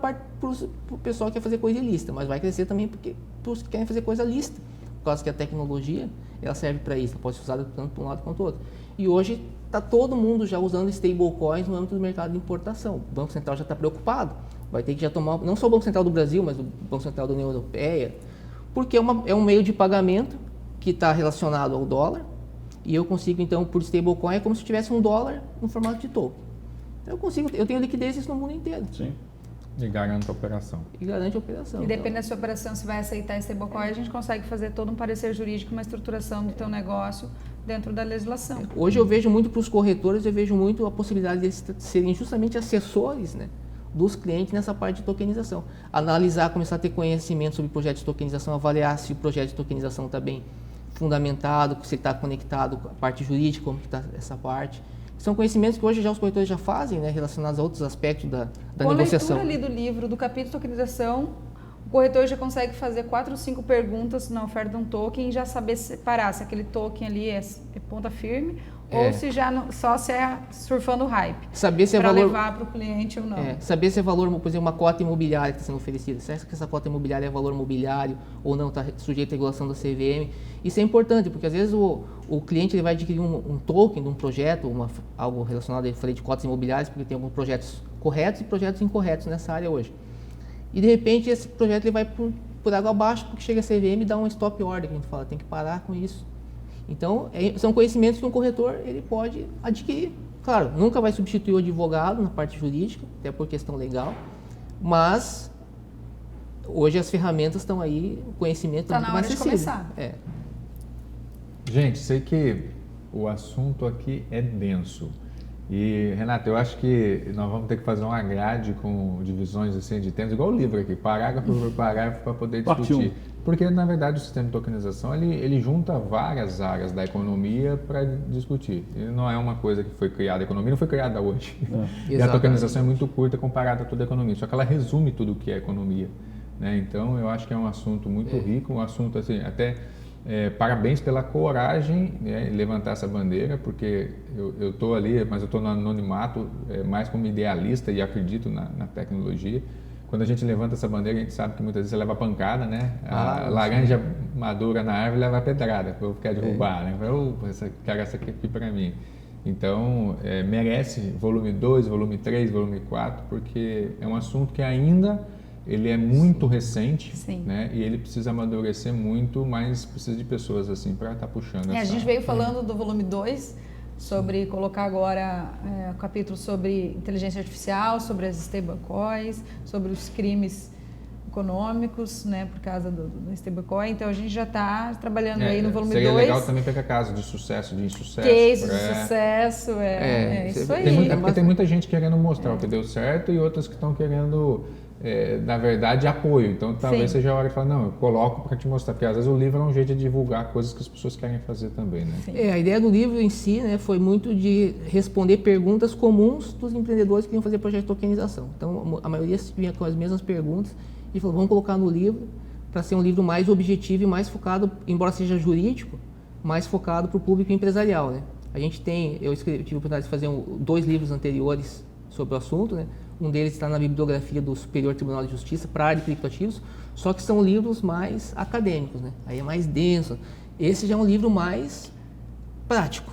o pessoal que quer fazer coisa ilícita, mas vai crescer também para os que querem fazer coisa lícita, por causa que a tecnologia ela serve para isso, ela pode ser usada tanto para um lado quanto para o outro. E hoje está todo mundo já usando stablecoins no âmbito do mercado de importação. O Banco Central já está preocupado, vai ter que já tomar, não só o Banco Central do Brasil, mas o Banco Central da União Europeia, porque é um meio de pagamento que está relacionado ao dólar, e eu consigo, então, por stablecoin, é como se tivesse um dólar no formato de token. Então, eu tenho liquidez isso no mundo inteiro. Sim. E garante a operação. E garante a operação. E depende da sua operação, se vai aceitar stablecoin, a gente consegue fazer todo um parecer jurídico, uma estruturação do teu negócio dentro da legislação. Hoje eu vejo muito para os corretores, eu vejo muito a possibilidade de eles serem justamente assessores, né, dos clientes nessa parte de tokenização. Analisar, começar a ter conhecimento sobre projetos de tokenização, avaliar se o projeto de tokenização está bem fundamentado, se ele está conectado com a parte jurídica, como está essa parte. São conhecimentos que hoje já os corretores já fazem, né, relacionados a outros aspectos da negociação. Com a leitura ali do livro, do capítulo de tokenização, o corretor já consegue fazer 4 ou 5 perguntas na oferta de um token e já saber separar se aquele token ali é ponta firme ou se já só se é surfando o hype. Saber se é para valor... levar para o cliente ou não. Saber se é valor, por exemplo, uma cota imobiliária que está sendo oferecida. Se essa cota imobiliária é valor imobiliário ou não, está sujeito à regulação da CVM. Isso é importante, porque às vezes o cliente ele vai adquirir um token de um projeto, algo relacionado a falei de cotas imobiliárias, porque tem alguns projetos corretos e projetos incorretos nessa área hoje. E de repente esse projeto ele vai por água abaixo, porque chega a CVM e dá um stop order, que a gente fala, tem que parar com isso. Então, são conhecimentos que um corretor ele pode adquirir. Claro, nunca vai substituir o advogado na parte jurídica, até por questão legal, mas hoje as ferramentas estão aí, o conhecimento está muito mais acessível. Está na hora de começar. Gente, sei que o assunto aqui é denso. E, Renato, eu acho que nós vamos ter que fazer uma grade com divisões assim, de temas, igual o livro aqui, parágrafo por parágrafo, para poder discutir. Porque, na verdade, o sistema de tokenização, ele junta várias áreas da economia para discutir. Ele não é uma coisa que foi criada, a economia não foi criada hoje. E a tokenização é muito curta comparada a toda a economia, só que ela resume tudo o que é economia. Né? Então, eu acho que é um assunto muito rico, um assunto assim, até... parabéns pela coragem, né, levantar essa bandeira, porque eu estou ali, mas eu estou no anonimato mais como idealista e acredito na tecnologia. Quando a gente levanta essa bandeira, a gente sabe que muitas vezes você leva pancada, né? A laranja madura na árvore leva pedrada, para eu ficar derrubar, né? Eu quero essa aqui para mim. Então, merece volume 2, volume 3, volume 4, porque é um assunto que ainda... ele é muito recente, né? E ele precisa amadurecer muito, mas precisa de pessoas assim para estar puxando essa... A gente veio falando do volume 2, sobre colocar agora o capítulo sobre inteligência artificial, sobre as stablecoins, sobre os crimes econômicos, né, por causa do stablecoin. Então a gente já está trabalhando aí no volume 2. Seria legal também pegar casos de sucesso, de insucesso. Cases de sucesso, isso aí. Porque tem muita gente querendo mostrar o que deu certo e outras que estão querendo... na verdade, apoio. Então, talvez seja a hora de falar, não, eu coloco para te mostrar. Porque, às vezes, o livro é um jeito de divulgar coisas que as pessoas querem fazer também, né? A ideia do livro em si, né, foi muito de responder perguntas comuns dos empreendedores que queriam fazer projeto de tokenização. Então, a maioria vinha com as mesmas perguntas e falou, vamos colocar no livro para ser um livro mais objetivo e mais focado, embora seja jurídico, mais focado para o público empresarial, né? Eu tive a oportunidade de fazer 2 livros anteriores sobre o assunto, né? Um deles está na bibliografia do Superior Tribunal de Justiça para a área de criptoativos, só que são livros mais acadêmicos, né? Aí é mais denso. Esse já é um livro mais prático,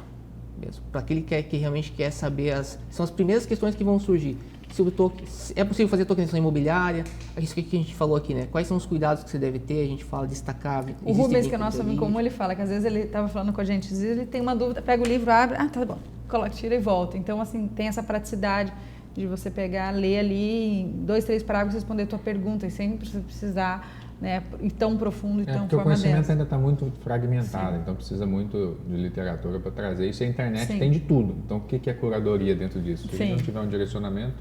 mesmo, para aquele que realmente quer saber são as primeiras questões que vão surgir. Se é possível fazer tokenização imobiliária, isso que a gente falou aqui, né? Quais são os cuidados que você deve ter? A gente fala destacar. O Rubens, que é nosso amigo comum, ele fala que às vezes ele estava falando com a gente, às vezes ele tem uma dúvida, pega o livro, abre, tá bom, coloca, tira e volta. Então, assim, tem essa praticidade de você pegar, ler ali, em 2, 3 parágrafos, responder a tua pergunta, e sem precisar, né, ir tão profundo e tão porque o conhecimento densa. ainda está muito fragmentado, então precisa muito de literatura para trazer isso. E a internet tem de tudo. Então, o que é curadoria dentro disso? Se não tiver um direcionamento...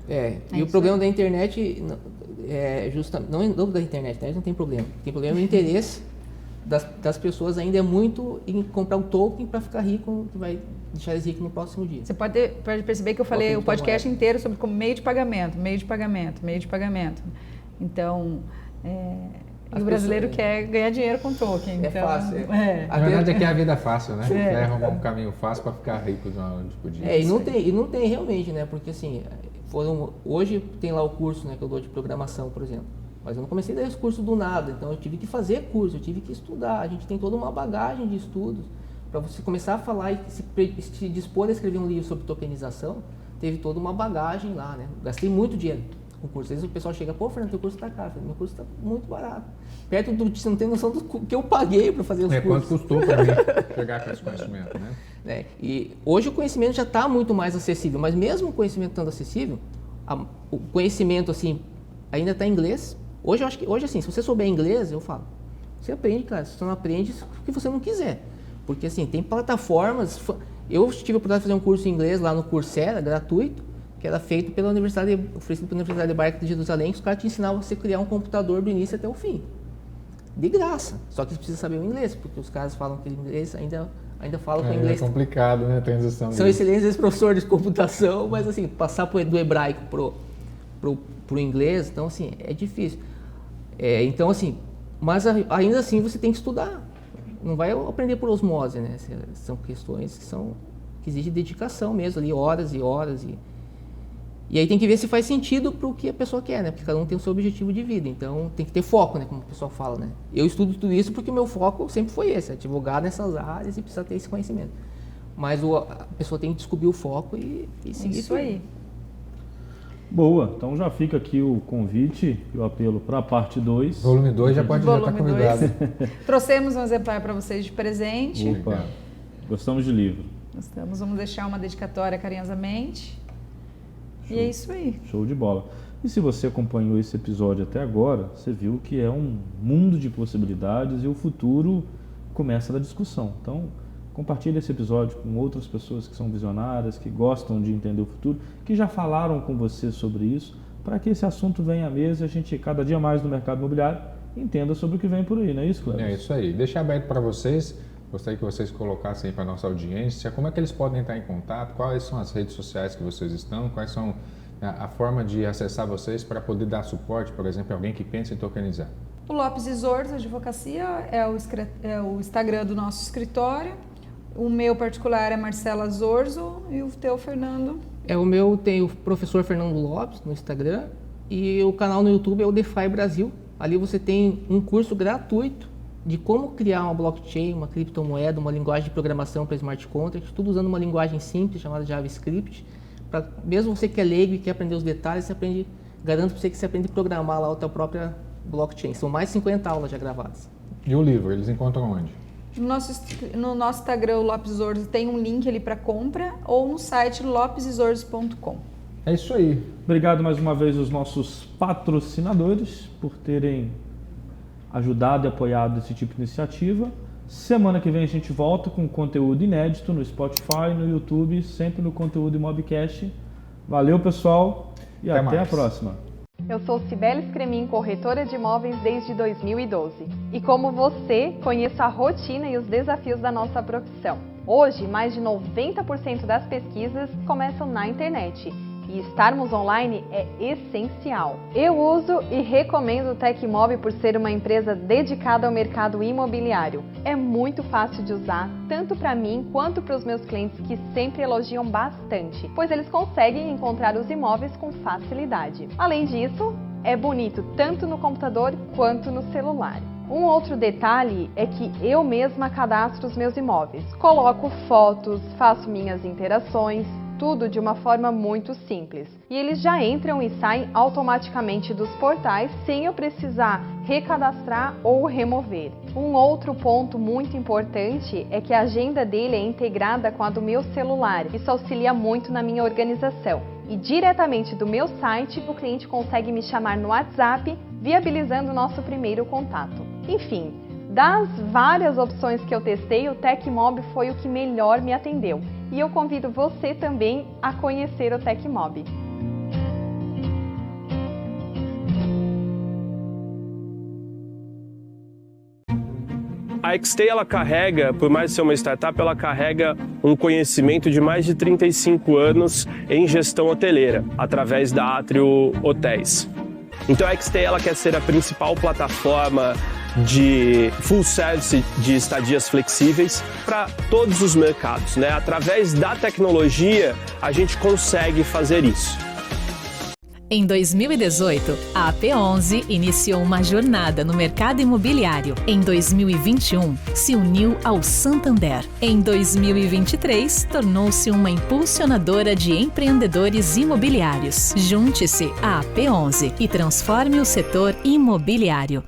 E o problema da internet é justamente... Não da internet não tem problema. Tem problema no interesse das pessoas ainda é muito em comprar um token para ficar rico, que vai deixar eles ricos no próximo dia. Você pode perceber que eu falei o podcast inteiro sobre como meio de pagamento. Então, e o brasileiro quer ganhar dinheiro com token. É então, fácil. A verdade é que a vida é fácil, né? É arrumar um caminho fácil para ficar rico de uma noite pro dia. E não tem realmente, né? Porque assim, hoje tem lá o curso, né, que eu dou de programação, por exemplo. Mas eu não comecei a dar esse curso do nada, então eu tive que fazer curso, eu tive que estudar. A gente tem toda uma bagagem de estudos. Para você começar a falar e se dispor a escrever um livro sobre tokenização, teve toda uma bagagem lá, né? Gastei muito dinheiro com o curso. Às vezes o pessoal chega, pô, Fernando, teu curso está caro. Meu curso está muito barato. Perto do você não tem noção do que eu paguei para fazer os cursos. Quanto custou para mim pegar com esse conhecimento, né? E hoje o conhecimento já está muito mais acessível, mas mesmo o conhecimento estando acessível, o conhecimento assim ainda está em inglês. Hoje eu acho que assim, se você souber inglês, eu falo, você aprende, cara. Se você não aprende, porque você não quiser. Porque assim, tem plataformas. Eu tive a oportunidade de fazer um curso em inglês lá no Coursera, gratuito, que era feito pela oferecido pela Universidade Hebraica de Jerusalém, que os caras te ensinavam você a criar um computador do início até o fim. De graça. Só que você precisa saber o inglês, porque os caras falam que o inglês ainda falam com inglês. É complicado, né, a transição. São excelentes professores de computação, mas assim, passar do hebraico pro inglês, então assim, é difícil. Então assim, mas ainda assim você tem que estudar. Não vai aprender por osmose, né? São questões que exigem dedicação mesmo, ali, horas e horas. E aí tem que ver se faz sentido para o que a pessoa quer, né? Porque cada um tem o seu objetivo de vida, então tem que ter foco, né? Como o pessoal fala, né? Eu estudo tudo isso porque o meu foco sempre foi esse, advogar nessas áreas e precisa ter esse conhecimento. Mas a pessoa tem que descobrir o foco e seguir isso aí. Boa, então já fica aqui o convite e o apelo para a parte 2. Volume 2 já pode estar convidado. Trouxemos um exemplar para vocês de presente. Opa, gostamos de livro. Vamos deixar uma dedicatória carinhosamente. Show. E é isso aí. Show de bola. E se você acompanhou esse episódio até agora, você viu que é um mundo de possibilidades e o futuro começa da discussão. Então, compartilhe esse episódio com outras pessoas que são visionárias, que gostam de entender o futuro, que já falaram com você sobre isso, para que esse assunto venha à mesa e a gente, cada dia mais no mercado imobiliário, entenda sobre o que vem por aí, não é isso, Cleber? É isso aí. Deixar aberto para vocês, gostaria que vocês colocassem para a nossa audiência, como é que eles podem entrar em contato, quais são as redes sociais que vocês estão, quais são a forma de acessar vocês para poder dar suporte, por exemplo, a alguém que pensa em tokenizar. O Lopes e Zorzo Advocacia é o Instagram do nosso escritório. O meu particular é Marcela Zorzo e o teu, Fernando? O meu tem o professor Fernando Lopes no Instagram e o canal no YouTube é o DeFi Brasil. Ali você tem um curso gratuito de como criar uma blockchain, uma criptomoeda, uma linguagem de programação para smart contract, tudo usando uma linguagem simples chamada JavaScript. Mesmo você que é leigo e quer aprender os detalhes, você aprende, garanto para você que você aprende a programar lá a tua própria blockchain. São mais de 50 aulas já gravadas. E o livro, eles encontram onde? No nosso Instagram, o Lopes Zorzo, tem um link ali para compra ou no site lopeszorzo.com. É isso aí. Obrigado mais uma vez aos nossos patrocinadores por terem ajudado e apoiado esse tipo de iniciativa. Semana que vem a gente volta com conteúdo inédito no Spotify, no YouTube, sempre no conteúdo Imobcast. Valeu, pessoal, e até a próxima. Eu sou Cibele Scremin, corretora de imóveis desde 2012. E como você, conheço a rotina e os desafios da nossa profissão. Hoje, mais de 90% das pesquisas começam na internet. E estarmos online é essencial. Eu uso e recomendo o Tecmob por ser uma empresa dedicada ao mercado imobiliário. É muito fácil de usar, tanto para mim quanto para os meus clientes que sempre elogiam bastante, pois eles conseguem encontrar os imóveis com facilidade. Além disso, é bonito tanto no computador quanto no celular. Um outro detalhe é que eu mesma cadastro os meus imóveis. Coloco fotos, faço minhas interações, tudo de uma forma muito simples. E eles já entram e saem automaticamente dos portais sem eu precisar recadastrar ou remover. Um outro ponto muito importante é que a agenda dele é integrada com a do meu celular. Isso auxilia muito na minha organização. E diretamente do meu site, o cliente consegue me chamar no WhatsApp, viabilizando o nosso primeiro contato. Enfim, das várias opções que eu testei, o Tecmob foi o que melhor me atendeu. E eu convido você também a conhecer o Tecmob. A XT, ela carrega, por mais ser uma startup, ela carrega um conhecimento de mais de 35 anos em gestão hoteleira, através da Atrio Hotéis. Então a XT, ela quer ser a principal plataforma de full service de estadias flexíveis para todos os mercados, né? Através da tecnologia, a gente consegue fazer isso. Em 2018, a AP11 iniciou uma jornada no mercado imobiliário. Em 2021, se uniu ao Santander. Em 2023, tornou-se uma impulsionadora de empreendedores imobiliários. Junte-se à AP11 e transforme o setor imobiliário.